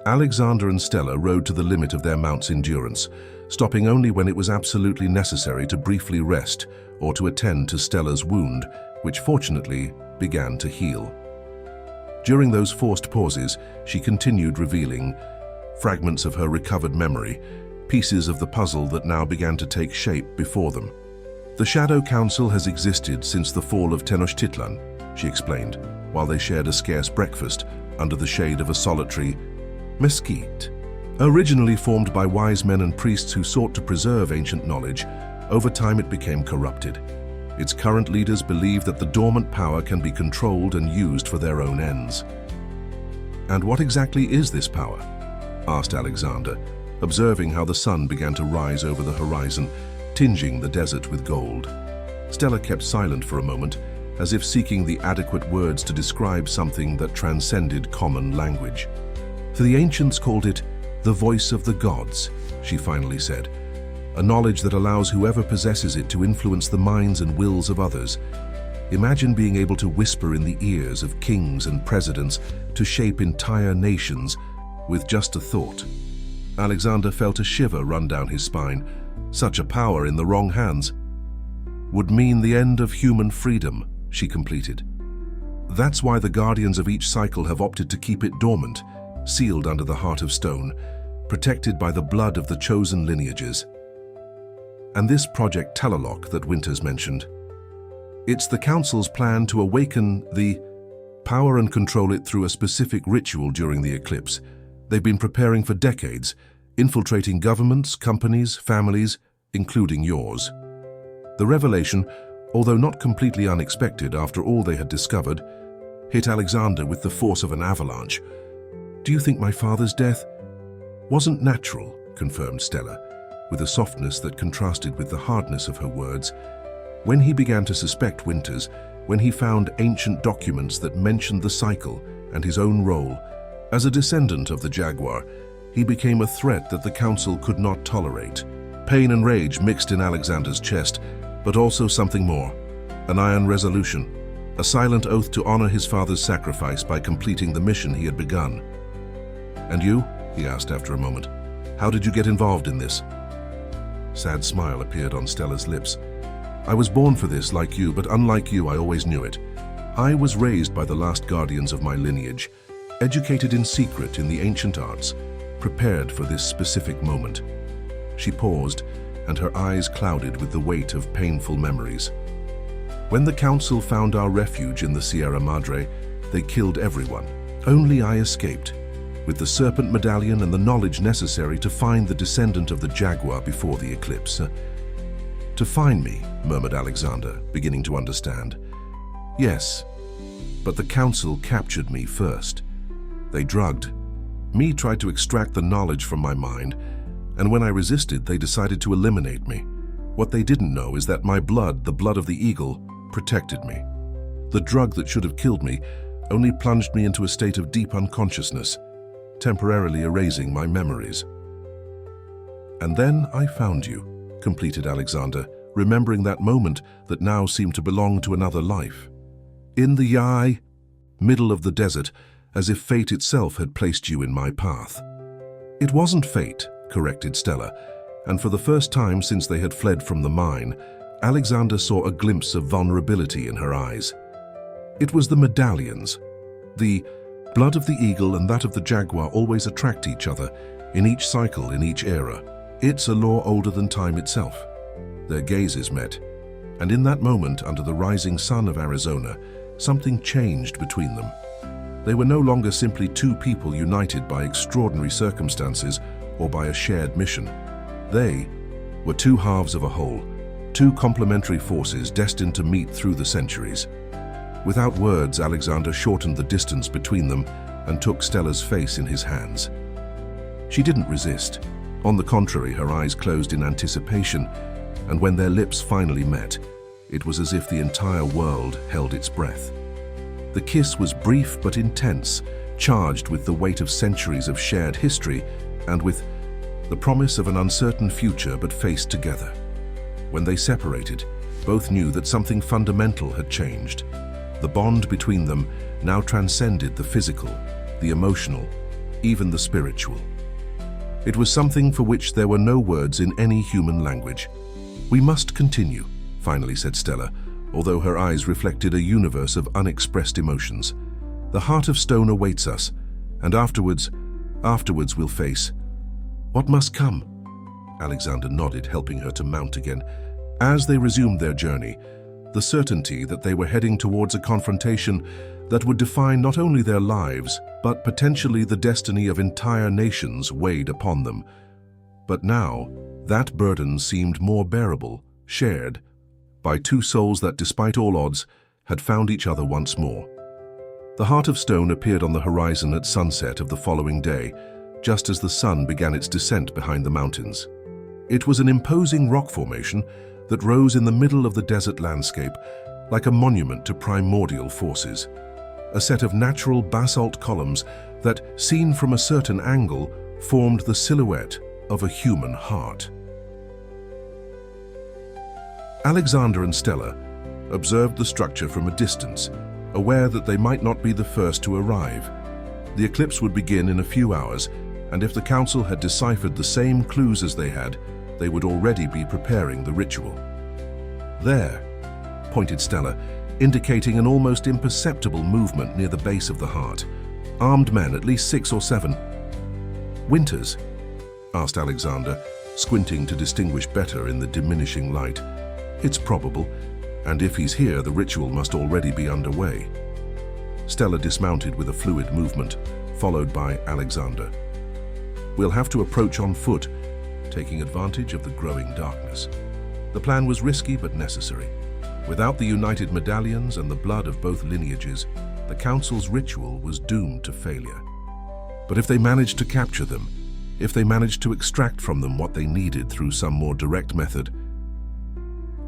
Alexander and Stella rode to the limit of their mount's endurance, stopping only when it was absolutely necessary to briefly rest or to attend to Stella's wound, which fortunately began to heal. During those forced pauses, she continued revealing, fragments of her recovered memory, pieces of the puzzle that now began to take shape before them. "The Shadow Council has existed since the fall of Tenochtitlan," she explained, while they shared a scarce breakfast under the shade of a solitary mesquite. Originally formed by wise men and priests who sought to preserve ancient knowledge, over time it became corrupted. Its current leaders believe that the dormant power can be controlled and used for their own ends. "And what exactly is this power?" asked Alexander, observing how the sun began to rise over the horizon, tinging the desert with gold. Stella kept silent for a moment, as if seeking the adequate words to describe something that transcended common language. "The ancients called it the voice of the gods," she finally said, "a knowledge that allows whoever possesses it to influence the minds and wills of others. Imagine being able to whisper in the ears of kings and presidents to shape entire nations with just a thought." Alexander felt a shiver run down his spine. Such a power in the wrong hands would mean the end of human freedom, she completed. "That's why the guardians of each cycle have opted to keep it dormant, sealed under the heart of stone, protected by the blood of the chosen lineages. And this Project Talaloch that Winters mentioned, it's the Council's plan to awaken the power and control it through a specific ritual during the eclipse. They've been preparing for decades, infiltrating governments, companies, families, including yours." The revelation, although not completely unexpected after all they had discovered, hit Alexander with the force of an avalanche. "Do you think my father's death wasn't natural?" confirmed Stella, with a softness that contrasted with the hardness of her words. When he began to suspect Winters, when he found ancient documents that mentioned the cycle and his own role, as a descendant of the Jaguar, he became a threat that the Council could not tolerate. Pain and rage mixed in Alexander's chest, but also something more, an iron resolution, a silent oath to honor his father's sacrifice by completing the mission he had begun. "And you?" he asked after a moment. "How did you get involved in this?" Sad smile appeared on Stella's lips. "I was born for this, like you, but unlike you, I always knew it. I was raised by the last guardians of my lineage, educated in secret in the ancient arts, prepared for this specific moment." She paused, and her eyes clouded with the weight of painful memories. "When the Council found our refuge in the Sierra Madre, they killed everyone. Only I escaped, with the Serpent Medallion and the knowledge necessary to find the descendant of the Jaguar before the eclipse." "To find me," murmured Alexander, beginning to understand. "Yes, but the Council captured me first. They drugged me, tried to extract the knowledge from my mind, and when I resisted, they decided to eliminate me. What they didn't know is that my blood, the blood of the eagle, protected me. The drug that should have killed me only plunged me into a state of deep unconsciousness, temporarily erasing my memories." "And then I found you," completed Alexander, remembering that moment that now seemed to belong to another life. "In the middle of the desert, as if fate itself had placed you in my path." "It wasn't fate," corrected Stella, and for the first time since they had fled from the mine, Alexander saw a glimpse of vulnerability in her eyes. "It was the medallions. The blood of the eagle and that of the jaguar always attract each other, in each cycle, in each era. It's a law older than time itself." Their gazes met, and in that moment, under the rising sun of Arizona, something changed between them. They were no longer simply two people united by extraordinary circumstances or by a shared mission. They were two halves of a whole, two complementary forces destined to meet through the centuries. Without words, Alexander shortened the distance between them and took Stella's face in his hands. She didn't resist. On the contrary, her eyes closed in anticipation, and when their lips finally met, it was as if the entire world held its breath. The kiss was brief but intense, charged with the weight of centuries of shared history and with the promise of an uncertain future but faced together. When they separated, both knew that something fundamental had changed. The bond between them now transcended the physical, the emotional, even the spiritual. It was something for which there were no words in any human language. "We must continue," finally said Stella, although her eyes reflected a universe of unexpressed emotions. "The heart of stone awaits us, and afterwards, Afterwards we'll face what must come. Alexander nodded, helping her to mount again. As they resumed their journey, the certainty that they were heading towards a confrontation that would define not only their lives, but potentially the destiny of entire nations weighed upon them. But now, that burden seemed more bearable, shared by two souls that, despite all odds, had found each other once more. The Heart of Stone appeared on the horizon at sunset of the following day, just as the sun began its descent behind the mountains. It was an imposing rock formation that rose in the middle of the desert landscape like a monument to primordial forces. A set of natural basalt columns that, seen from a certain angle, formed the silhouette of a human heart. Alexander and Stella observed the structure from a distance, aware that they might not be the first to arrive. The eclipse would begin in a few hours, and if the council had deciphered the same clues as they had, they would already be preparing the ritual. "There," pointed Stella, indicating an almost imperceptible movement near the base of the heart. "Armed men, at least 6 or 7. "Winters?" asked Alexander, squinting to distinguish better in the diminishing light. "It's probable, and if he's here, the ritual must already be underway." Stella dismounted with a fluid movement, followed by Alexander. "We'll have to approach on foot, taking advantage of the growing darkness." The plan was risky but necessary. Without the united medallions and the blood of both lineages, the council's ritual was doomed to failure. But if they managed to capture them, if they managed to extract from them what they needed through some more direct method—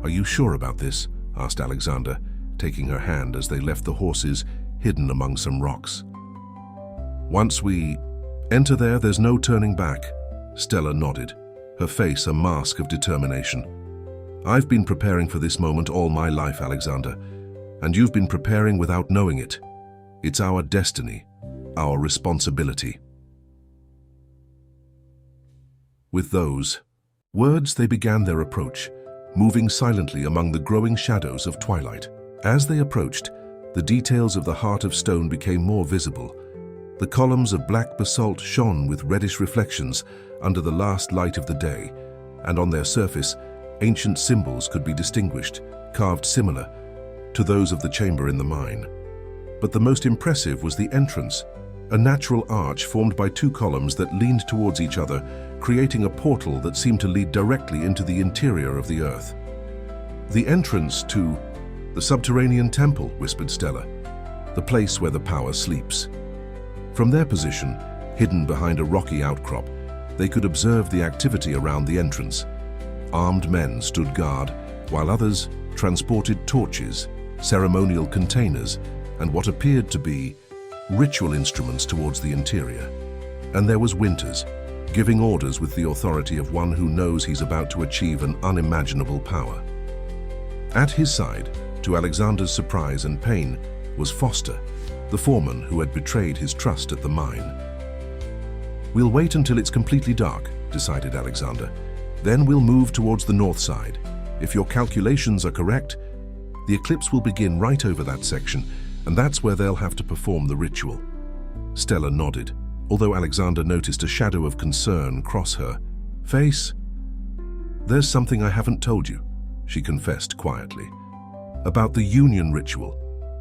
"Are you sure about this?" asked Alexander, taking her hand as they left the horses hidden among some rocks. "Once we enter there, there's no turning back." Stella nodded, her face a mask of determination. "I've been preparing for this moment all my life, Alexander, and you've been preparing without knowing it. It's our destiny, our responsibility." With those words, they began their approach, moving silently among the growing shadows of twilight. As they approached, the details of the Heart of Stone became more visible. The columns of black basalt shone with reddish reflections under the last light of the day, and on their surface, ancient symbols could be distinguished, carved similar to those of the chamber in the mine. But the most impressive was the entrance, a natural arch formed by 2 columns that leaned towards each other, creating a portal that seemed to lead directly into the interior of the earth. "The entrance to the subterranean temple," whispered Stella, "the place where the power sleeps." From their position, hidden behind a rocky outcrop, they could observe the activity around the entrance. Armed men stood guard, while others transported torches, ceremonial containers, and what appeared to be ritual instruments towards the interior. And there was Winters, giving orders with the authority of one who knows he's about to achieve an unimaginable power. At his side, to Alexander's surprise and pain, was Foster, the foreman who had betrayed his trust at the mine. "We'll wait until it's completely dark," decided Alexander. "Then we'll move towards the north side. If your calculations are correct, the eclipse will begin right over that section, and that's where they'll have to perform the ritual." Stella nodded, although Alexander noticed a shadow of concern cross her face. "There's something I haven't told you," she confessed quietly. "About the union ritual,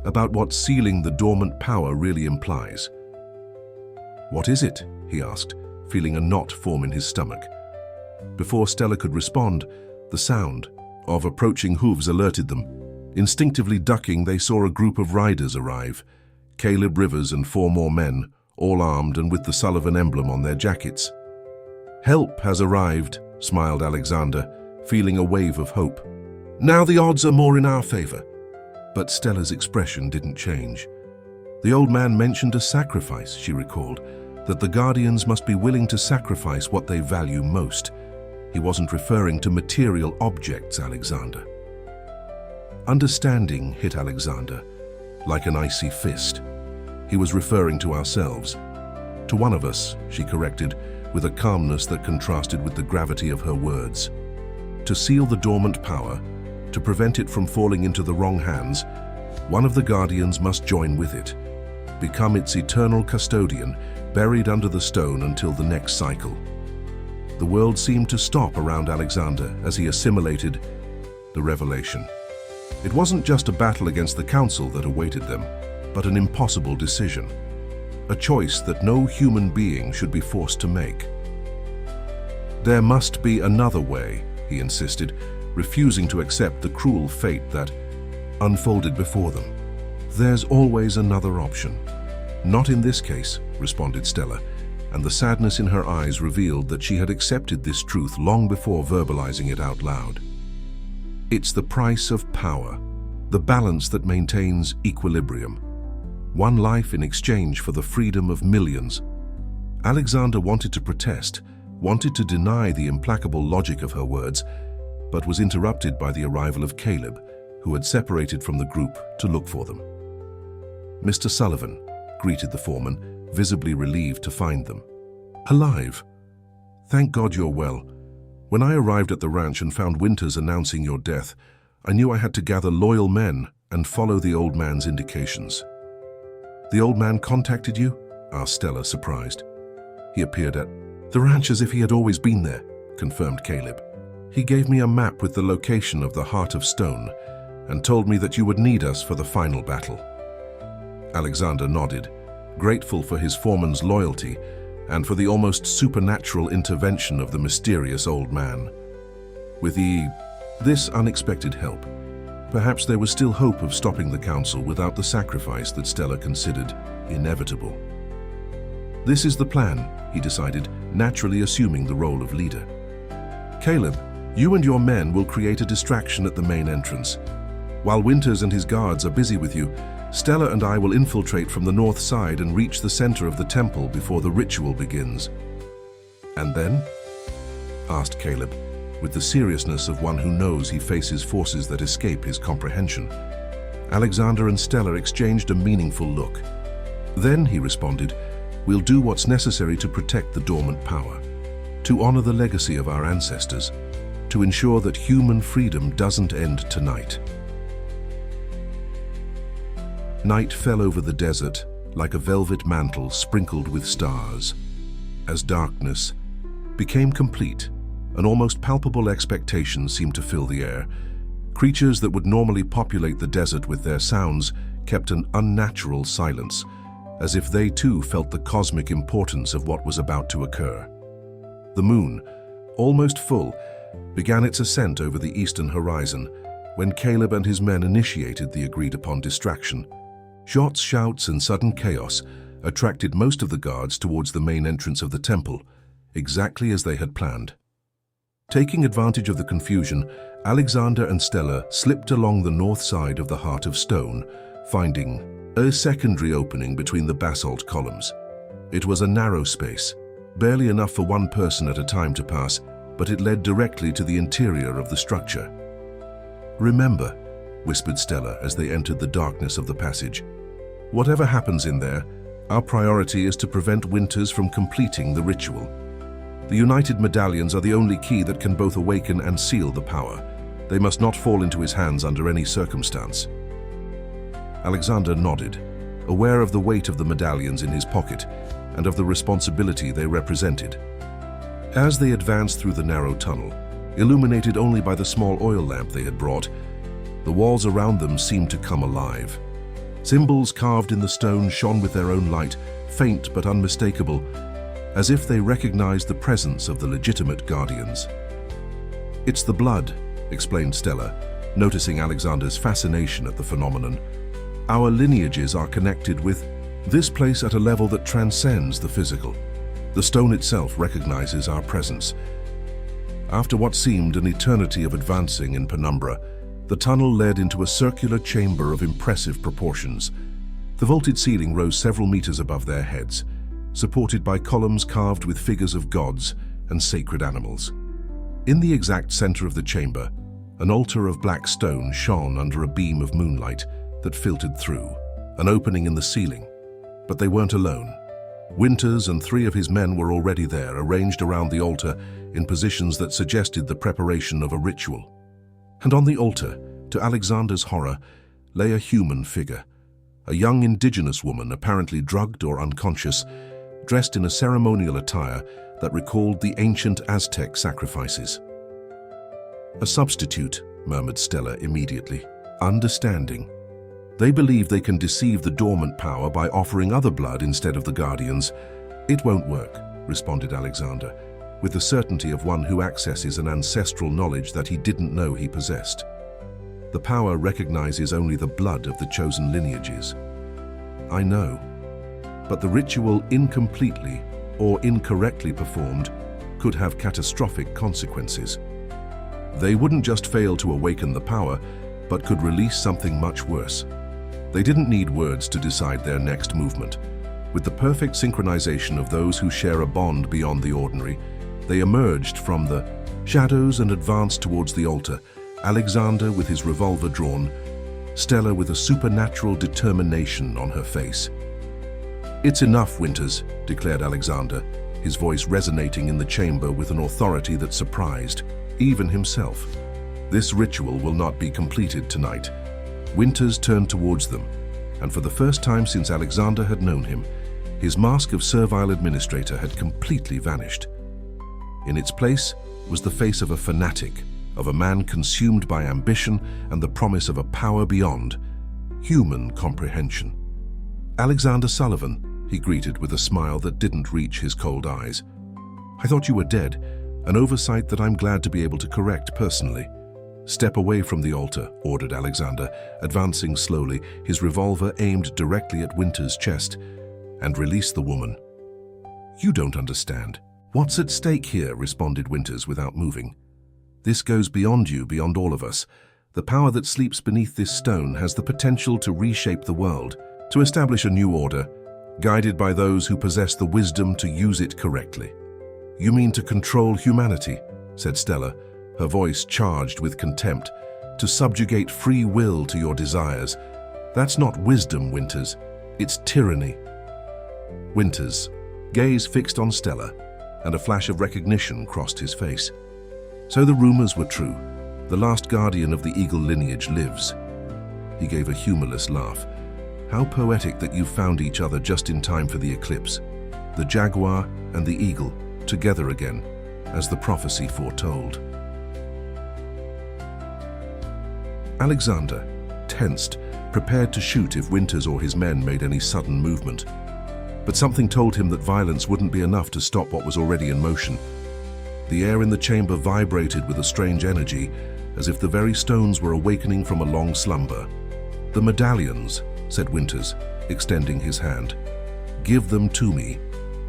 about what sealing the dormant power really implies." "What is it?" he asked, feeling a knot form in his stomach. Before Stella could respond, the sound of approaching hooves alerted them. Instinctively ducking, they saw a group of riders arrive, Caleb Rivers and 4 more men, all armed and with the Sullivan emblem on their jackets. "Help has arrived," smiled Alexander, feeling a wave of hope. "Now the odds are more in our favor." But Stella's expression didn't change. The old man mentioned a sacrifice, she recalled, that the Guardians must be willing to sacrifice what they value most. He wasn't referring to material objects, Alexander. Understanding hit Alexander like an icy fist. He was referring to ourselves. "To one of us," she corrected, with a calmness that contrasted with the gravity of her words. "To seal the dormant power, to prevent it from falling into the wrong hands, one of the Guardians must join with it, become its eternal custodian, buried under the stone until the next cycle. The world seemed to stop around Alexander as he assimilated the revelation. It wasn't just a battle against the council that awaited them, but an impossible decision. A choice that no human being should be forced to make. There must be another way, he insisted, refusing to accept the cruel fate that unfolded before them. There's always another option. Not in this case, responded Stella, and the sadness in her eyes revealed that she had accepted this truth long before verbalizing it out loud. It's the price of power, the balance that maintains equilibrium. One life in exchange for the freedom of millions. Alexander wanted to protest, wanted to deny the implacable logic of her words, but was interrupted by the arrival of Caleb, who had separated from the group to look for them. "Mr. Sullivan," greeted the foreman, visibly relieved to find them. "Alive. Thank God you're well. When I arrived at the ranch and found Winters announcing your death, I knew I had to gather loyal men and follow the old man's indications." "The old man contacted you?" asked Stella, surprised. "He appeared at the ranch as if he had always been there," confirmed Caleb. "He gave me a map with the location of the Heart of Stone and told me that you would need us for the final battle." Alexander nodded, grateful for his foreman's loyalty and for the almost supernatural intervention of the mysterious old man. With this unexpected help, perhaps there was still hope of stopping the council without the sacrifice that Stella considered inevitable. "This is the plan," he decided, naturally assuming the role of leader. "Caleb, you and your men will create a distraction at the main entrance. While Winters and his guards are busy with you, Stella and I will infiltrate from the north side and reach the center of the temple before the ritual begins." "And then?" asked Caleb, with the seriousness of one who knows he faces forces that escape his comprehension. Alexander and Stella exchanged a meaningful look. "Then," he responded, "we'll do what's necessary to protect the dormant power, to honor the legacy of our ancestors, to ensure that human freedom doesn't end tonight." Night fell over the desert like a velvet mantle sprinkled with stars. As darkness became complete, an almost palpable expectation seemed to fill the air. Creatures that would normally populate the desert with their sounds kept an unnatural silence, as if they too felt the cosmic importance of what was about to occur. The moon, almost full, began its ascent over the eastern horizon when Caleb and his men initiated the agreed-upon distraction. Shots, shouts, and sudden chaos attracted most of the guards towards the main entrance of the temple, exactly as they had planned. Taking advantage of the confusion, Alexander and Stella slipped along the north side of the Heart of Stone, finding a secondary opening between the basalt columns. It was a narrow space, barely enough for one person at a time to pass, but it led directly to the interior of the structure. "Remember," whispered Stella as they entered the darkness of the passage, "whatever happens in there, our priority is to prevent Winters from completing the ritual. The United Medallions are the only key that can both awaken and seal the power. They must not fall into his hands under any circumstance." Alexander nodded, aware of the weight of the medallions in his pocket and of the responsibility they represented. As they advanced through the narrow tunnel, illuminated only by the small oil lamp they had brought, the walls around them seemed to come alive. Symbols carved in the stone shone with their own light, faint but unmistakable, as if they recognized the presence of the legitimate guardians. "It's the blood," explained Stella, noticing Alexander's fascination at the phenomenon. "Our lineages are connected with this place at a level that transcends the physical. The stone itself recognizes our presence." After what seemed an eternity of advancing in penumbra, the tunnel led into a circular chamber of impressive proportions. The vaulted ceiling rose several meters above their heads, supported by columns carved with figures of gods and sacred animals. In the exact center of the chamber, an altar of black stone shone under a beam of moonlight that filtered through, an opening in the ceiling. But they weren't alone. Winters and 3 of his men were already there, arranged around the altar in positions that suggested the preparation of a ritual. And on the altar, to Alexander's horror, lay a human figure, a young indigenous woman apparently drugged or unconscious, dressed in a ceremonial attire that recalled the ancient Aztec sacrifices. "A substitute," murmured Stella immediately, understanding. "They believe they can deceive the dormant power by offering other blood instead of the Guardians. It won't work," responded Alexander, with the certainty of one who accesses an ancestral knowledge that he didn't know he possessed. "The power recognizes only the blood of the chosen lineages." "I know, but the ritual incompletely or incorrectly performed could have catastrophic consequences. They wouldn't just fail to awaken the power, but could release something much worse." They didn't need words to decide their next movement. With the perfect synchronization of those who share a bond beyond the ordinary, they emerged from the shadows and advanced towards the altar, Alexander with his revolver drawn, Stella with a supernatural determination on her face. "It's enough, Winters," declared Alexander, his voice resonating in the chamber with an authority that surprised even himself. "This ritual will not be completed tonight." Winters turned towards them, and for the first time since Alexander had known him, his mask of servile administrator had completely vanished. In its place was the face of a fanatic, of a man consumed by ambition and the promise of a power beyond human comprehension. "Alexander Sullivan," he greeted with a smile that didn't reach his cold eyes. "I thought you were dead, an oversight that I'm glad to be able to correct personally." "Step away from the altar," ordered Alexander, advancing slowly, his revolver aimed directly at Winter's chest, "and release the woman." "You don't understand. What's at stake here?" responded Winters without moving. "This goes beyond you, beyond all of us. The power that sleeps beneath this stone has the potential to reshape the world, to establish a new order, guided by those who possess the wisdom to use it correctly." "You mean to control humanity?" said Stella, her voice charged with contempt. "To subjugate free will to your desires. That's not wisdom, Winters. It's tyranny." Winters' gaze fixed on Stella, and a flash of recognition crossed his face. "So the rumors were true. The last guardian of the Eagle lineage lives." He gave a humorless laugh. "How poetic that you found each other just in time for the eclipse. The jaguar and the eagle, together again, as the prophecy foretold." Alexander, tensed, prepared to shoot if Winters or his men made any sudden movement. But something told him that violence wouldn't be enough to stop what was already in motion. The air in the chamber vibrated with a strange energy, as if the very stones were awakening from a long slumber. "The medallions," said Winters, extending his hand. "Give them to me,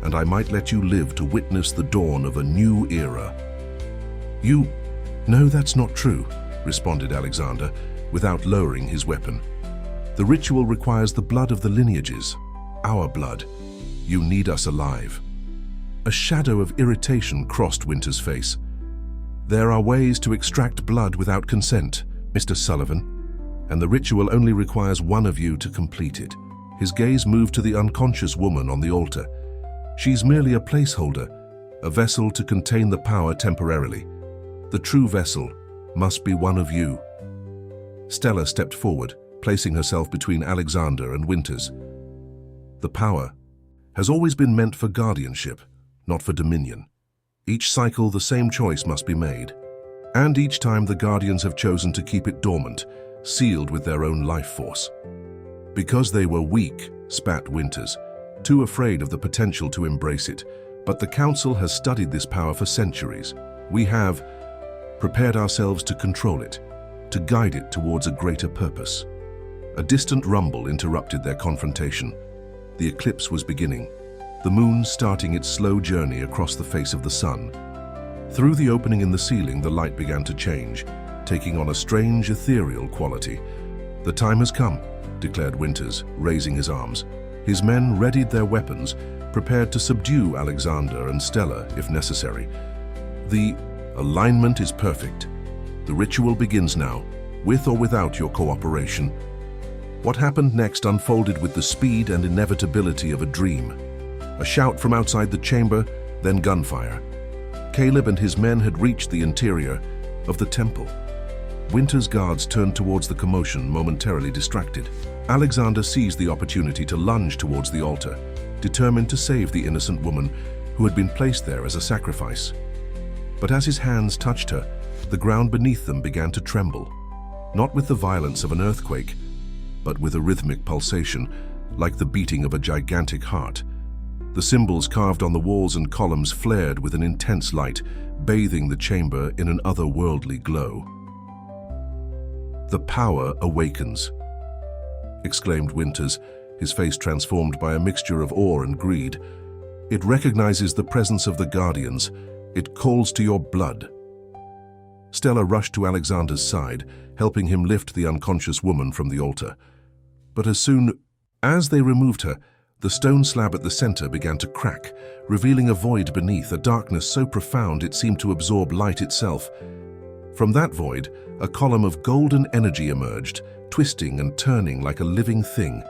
and I might let you live to witness the dawn of a new era." "You... No, that's not true," responded Alexander, without lowering his weapon. "The ritual requires the blood of the lineages, our blood. You need us alive." A shadow of irritation crossed Winter's face. "There are ways to extract blood without consent, Mr. Sullivan, and the ritual only requires one of you to complete it." His gaze moved to the unconscious woman on the altar. "She's merely a placeholder, a vessel to contain the power temporarily. The true vessel must be one of you." Stella stepped forward, placing herself between Alexander and Winters. "The power has always been meant for guardianship, not for dominion. Each cycle the same choice must be made. And each time the Guardians have chosen to keep it dormant, sealed with their own life force." "Because they were weak," spat Winters, too afraid of the potential to embrace it. "But the Council has studied this power for centuries. We have prepared ourselves to control it, to guide it towards a greater purpose." A distant rumble interrupted their confrontation. The eclipse was beginning, the moon starting its slow journey across the face of the sun. Through the opening in the ceiling, the light began to change, taking on a strange, ethereal quality. "The time has come," declared Winters, raising his arms. His men readied their weapons, prepared to subdue Alexander and Stella if necessary. "The alignment is perfect. The ritual begins now, with or without your cooperation." What happened next unfolded with the speed and inevitability of a dream. A shout from outside the chamber, then gunfire. Caleb and his men had reached the interior of the temple. Winter's guards turned towards the commotion, momentarily distracted. Alexander seized the opportunity to lunge towards the altar. determined to save the innocent woman who had been placed there as a sacrifice. But as his hands touched her, the ground beneath them began to tremble, not with the violence of an earthquake, but with a rhythmic pulsation, like the beating of a gigantic heart. The symbols carved on the walls and columns flared with an intense light, bathing the chamber in an otherworldly glow. "The power awakens," exclaimed Winters, his face transformed by a mixture of awe and greed. "It recognizes the presence of the Guardians. It calls to your blood." Stella rushed to Alexander's side, helping him lift the unconscious woman from the altar. But as soon as they removed her, the stone slab at the center began to crack, revealing a void beneath, a darkness so profound it seemed to absorb light itself. From that void, a column of golden energy emerged, twisting and turning like a living thing,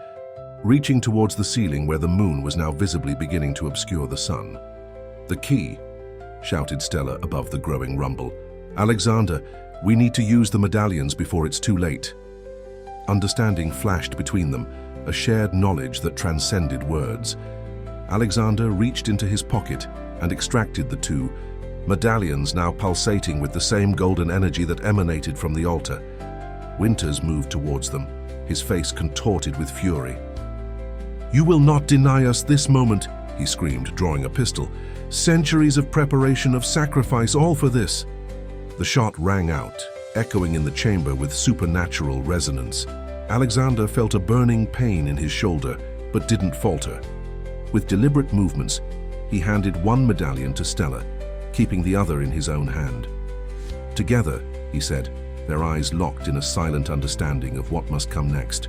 reaching towards the ceiling where the moon was now visibly beginning to obscure the sun. "The key," shouted Stella above the growing rumble. "Alexander, we need to use the medallions before it's too late." Understanding flashed between them, a shared knowledge that transcended words. Alexander reached into his pocket and extracted the two medallions, now pulsating with the same golden energy that emanated from the altar. Winters moved towards them, his face contorted with fury. "You will not deny us this moment," he screamed, drawing a pistol. "Centuries of preparation, of sacrifice, all for this." The shot rang out, echoing in the chamber with supernatural resonance. Alexander felt a burning pain in his shoulder, but didn't falter. With deliberate movements, he handed one medallion to Stella, keeping the other in his own hand. "Together," he said, their eyes locked in a silent understanding of what must come next.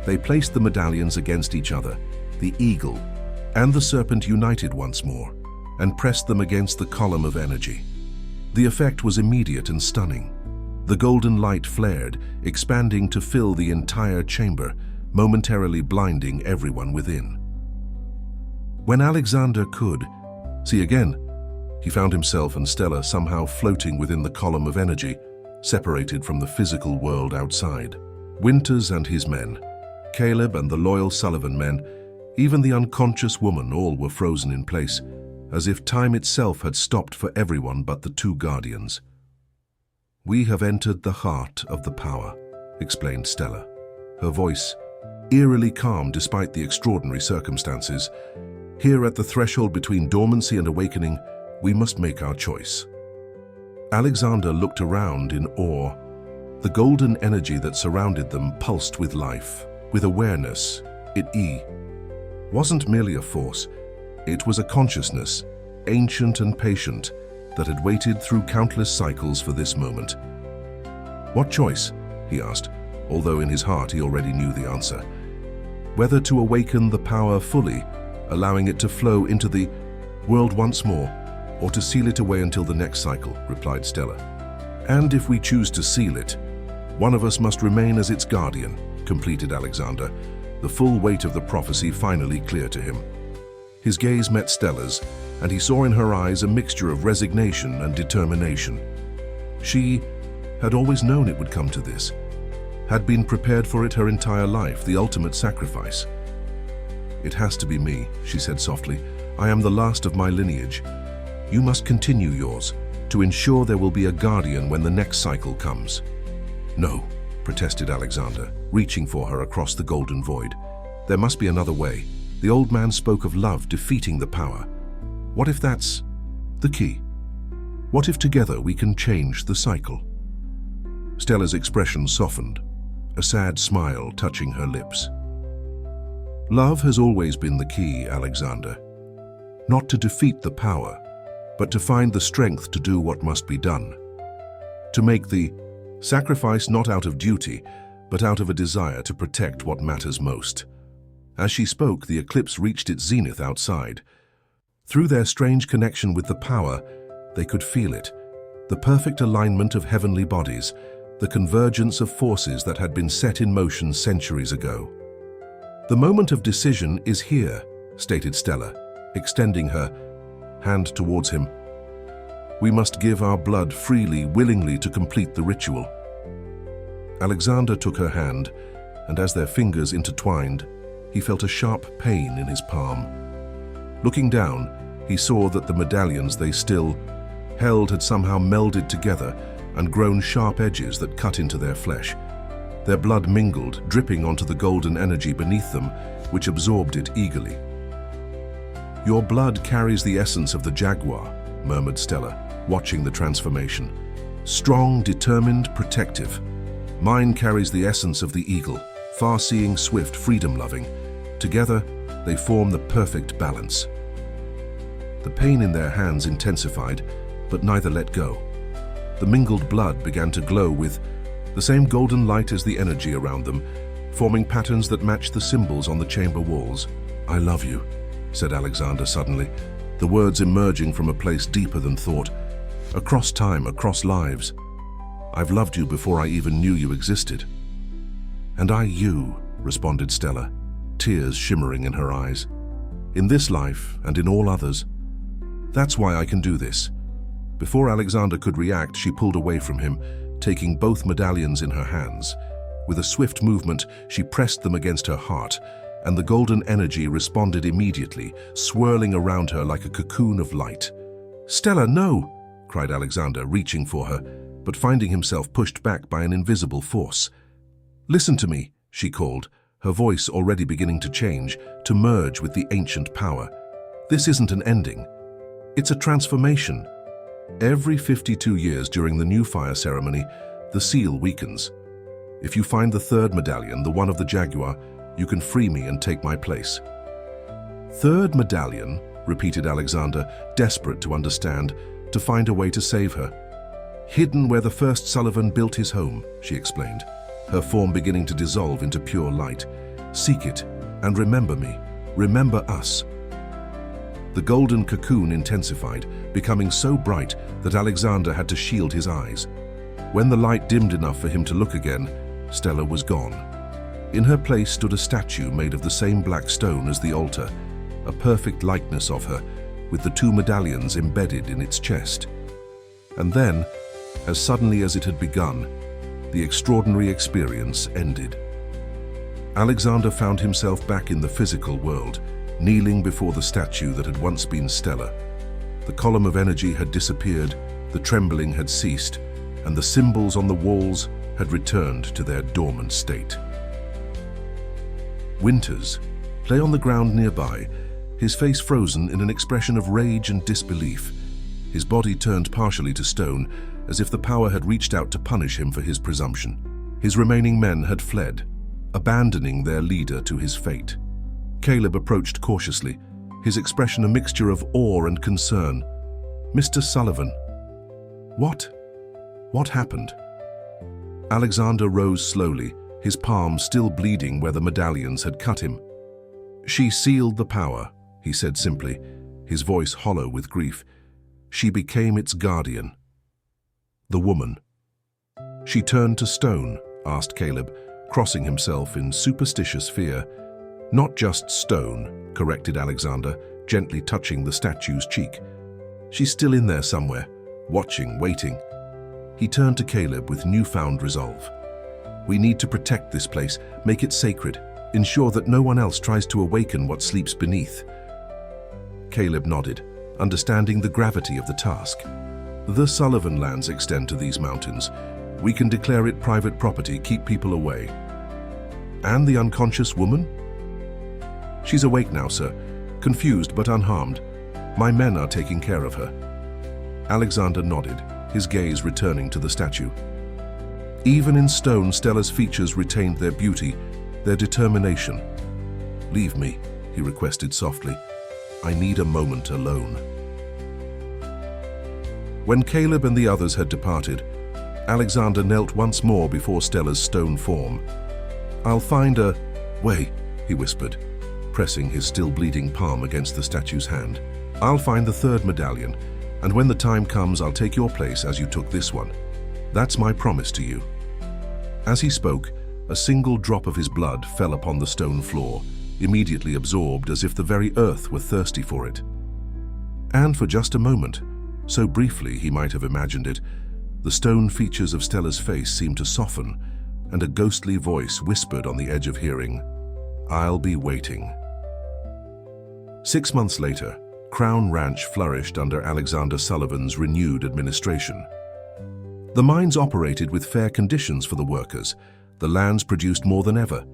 They placed the medallions against each other, the eagle and the serpent united once more, and pressed them against the column of energy. The effect was immediate and stunning. The golden light flared, expanding to fill the entire chamber, momentarily blinding everyone within. When Alexander could see again, he found himself and Stella somehow floating within the column of energy, separated from the physical world outside. Winters and his men, Caleb and the loyal Sullivan men, even the unconscious woman, all were frozen in place, as if time itself had stopped for everyone but the two guardians. "We have entered the heart of the power," explained Stella, her voice eerily calm despite the extraordinary circumstances. "Here at the threshold between dormancy and awakening, we must make our choice." Alexander looked around in awe. The golden energy that surrounded them pulsed with life, with awareness. It wasn't merely a force, it was a consciousness, ancient and patient, that had waited through countless cycles for this moment. "What choice?" he asked, although in his heart he already knew the answer. "Whether to awaken the power fully, allowing it to flow into the world once more, or to seal it away until the next cycle," replied Stella. "And if we choose to seal it, one of us must remain as its guardian," completed Alexander, the full weight of the prophecy finally clear to him. His gaze met Stella's, and he saw in her eyes a mixture of resignation and determination. She had always known it would come to this, had been prepared for it her entire life, the ultimate sacrifice. "It has to be me," she said softly. "I am the last of my lineage. You must continue yours, to ensure there will be a guardian when the next cycle comes." "No," protested Alexander, reaching for her across the golden void. "There must be another way. The old man spoke of love defeating the power. What if that's the key? What if together we can change the cycle?" Stella's expression softened, a sad smile touching her lips. "Love has always been the key, Alexander. Not to defeat the power, but to find the strength to do what must be done. To make the sacrifice not out of duty, but out of a desire to protect what matters most." As she spoke, the eclipse reached its zenith outside. Through their strange connection with the power, they could feel it, the perfect alignment of heavenly bodies, the convergence of forces that had been set in motion centuries ago. "The moment of decision is here," stated Stella, extending her hand towards him. "We must give our blood freely, willingly to complete the ritual." Alexander took her hand, and as their fingers intertwined, he felt a sharp pain in his palm. Looking down, he saw that the medallions they still held had somehow melded together and grown sharp edges that cut into their flesh. Their blood mingled, dripping onto the golden energy beneath them, which absorbed it eagerly. "Your blood carries the essence of the jaguar," murmured Stella, watching the transformation. "Strong, determined, protective. Mine carries the essence of the eagle, far-seeing, swift, freedom-loving. Together, they form the perfect balance." The pain in their hands intensified, but neither let go. The mingled blood began to glow with the same golden light as the energy around them, forming patterns that matched the symbols on the chamber walls. "I love you," said Alexander suddenly, the words emerging from a place deeper than thought. "Across time, across lives. I've loved you before I even knew you existed." "And I you," responded Stella, tears shimmering in her eyes. "In this life and in all others. That's why I can do this." Before Alexander could react, she pulled away from him, taking both medallions in her hands. With a swift movement, she pressed them against her heart, and the golden energy responded immediately, swirling around her like a cocoon of light. "Stella, no!" cried Alexander, reaching for her, but finding himself pushed back by an invisible force. "Listen to me," she called, her voice already beginning to change, to merge with the ancient power. "This isn't an ending. It's a transformation. Every 52 years during the new fire ceremony, the seal weakens. If you find the third medallion, the one of the jaguar, you can free me and take my place." "Third medallion," repeated Alexander, desperate to understand, to find a way to save her. "Hidden where the first Sullivan built his home," she explained, her form beginning to dissolve into pure light. "Seek it, and remember me. Remember us." The golden cocoon intensified, becoming so bright that Alexander had to shield his eyes. When the light dimmed enough for him to look again, Stella was gone. In her place stood a statue made of the same black stone as the altar, a perfect likeness of her, with the two medallions embedded in its chest. And then, as suddenly as it had begun, the extraordinary experience ended. Alexander found himself back in the physical world, kneeling before the statue that had once been Stella. The column of energy had disappeared, the trembling had ceased, and the symbols on the walls had returned to their dormant state. Winters lay on the ground nearby, his face frozen in an expression of rage and disbelief. His body turned partially to stone, as if the power had reached out to punish him for his presumption. His remaining men had fled, abandoning their leader to his fate. Caleb approached cautiously, his expression a mixture of awe and concern. "Mr. Sullivan." "What? What happened?" Alexander rose slowly, his palm still bleeding where the medallions had cut him. "She sealed the power," he said simply, his voice hollow with grief. "She became its guardian." "The woman." "She turned to stone?" asked Caleb, crossing himself in superstitious fear. "Not just stone," corrected Alexander, gently touching the statue's cheek. "She's still in there somewhere, watching, waiting." He turned to Caleb with newfound resolve. "We need to protect this place, make it sacred, ensure that no one else tries to awaken what sleeps beneath." Caleb nodded, understanding the gravity of the task. "The Sullivan lands extend to these mountains. We can declare it private property, keep people away." "And the unconscious woman?" "She's awake now, sir, confused but unharmed. My men are taking care of her." Alexander nodded, his gaze returning to the statue. Even in stone, Stella's features retained their beauty, their determination. "Leave me," he requested softly. "I need a moment alone." When Caleb and the others had departed, Alexander knelt once more before Stella's stone form. "I'll find a way," he whispered, pressing his still bleeding palm against the statue's hand. "I'll find the third medallion, and when the time comes, I'll take your place as you took this one. That's my promise to you." As he spoke, a single drop of his blood fell upon the stone floor, immediately absorbed as if the very earth were thirsty for it. And for just a moment, so briefly he might have imagined it, the stone features of Stella's face seemed to soften, and a ghostly voice whispered on the edge of hearing, I'll be waiting. 6 months later, Crown Ranch flourished under Alexander Sullivan's renewed administration. The mines operated with fair conditions for the workers, the lands produced more than ever,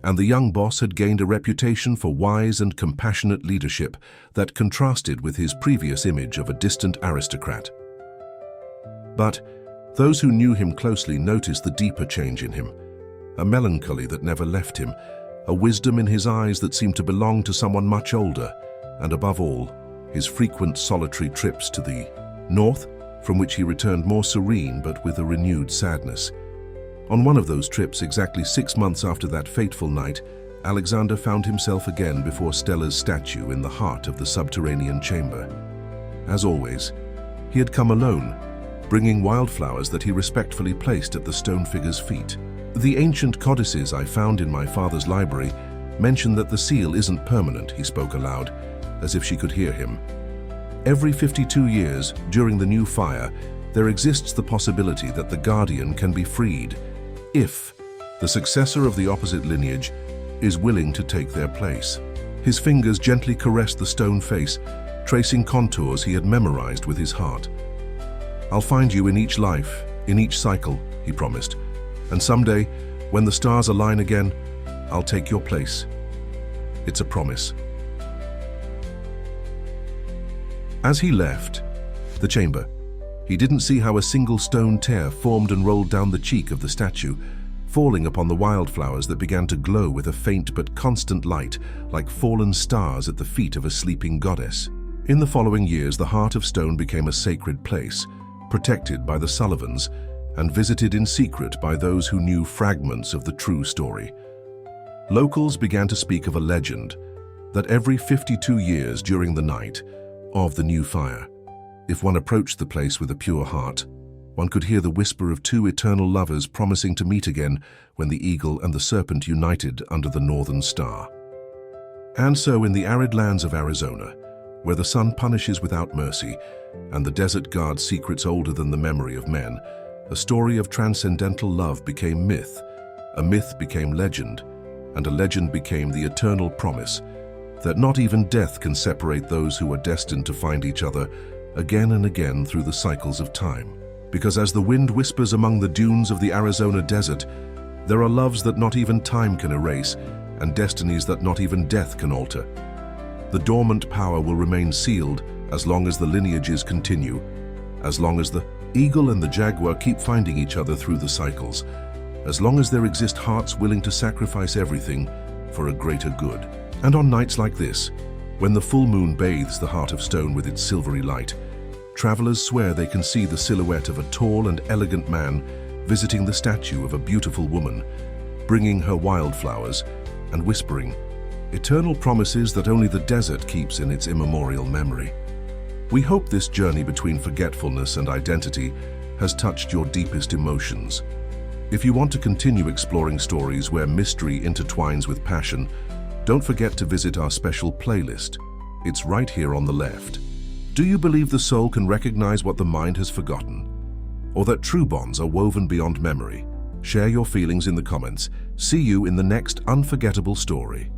and the young boss had gained a reputation for wise and compassionate leadership that contrasted with his previous image of a distant aristocrat. But those who knew him closely noticed the deeper change in him, a melancholy that never left him, a wisdom in his eyes that seemed to belong to someone much older, and above all, his frequent solitary trips to the north, from which he returned more serene but with a renewed sadness. On one of those trips, exactly 6 months after that fateful night, Alexander found himself again before Stella's statue in the heart of the subterranean chamber. As always, he had come alone, bringing wildflowers that he respectfully placed at the stone figure's feet. The ancient codices I found in my father's library mention that the seal isn't permanent, he spoke aloud, as if she could hear him. Every 52 years, during the new fire, there exists the possibility that the guardian can be freed, if the successor of the opposite lineage is willing to take their place. His fingers gently caressed the stone face, tracing contours he had memorized with his heart. I'll find you in each life, in each cycle, he promised, and someday, when the stars align again, I'll take your place. It's a promise. As he left the chamber, he didn't see how a single stone tear formed and rolled down the cheek of the statue, falling upon the wildflowers that began to glow with a faint but constant light, like fallen stars at the feet of a sleeping goddess. In the following years, the heart of stone became a sacred place, protected by the Sullivans and visited in secret by those who knew fragments of the true story. Locals began to speak of a legend that every 52 years during the night of the new fire, if one approached the place with a pure heart, one could hear the whisper of two eternal lovers promising to meet again when the eagle and the serpent united under the northern star. And so in the arid lands of Arizona, where the sun punishes without mercy and the desert guards secrets older than the memory of men, a story of transcendental love became myth, a myth became legend, and a legend became the eternal promise that not even death can separate those who are destined to find each other again and again through the cycles of time. Because as the wind whispers among the dunes of the Arizona desert, there are loves that not even time can erase and destinies that not even death can alter. The dormant power will remain sealed as long as the lineages continue, as long as the eagle and the jaguar keep finding each other through the cycles, as long as there exist hearts willing to sacrifice everything for a greater good. And on nights like this, when the full moon bathes the heart of stone with its silvery light, travelers swear they can see the silhouette of a tall and elegant man visiting the statue of a beautiful woman, bringing her wildflowers and whispering eternal promises that only the desert keeps in its immemorial memory. We hope this journey between forgetfulness and identity has touched your deepest emotions. If you want to continue exploring stories where mystery intertwines with passion, don't forget to visit our special playlist. It's right here on the left. Do you believe the soul can recognize what the mind has forgotten? Or that true bonds are woven beyond memory? Share your feelings in the comments. See you in the next unforgettable story.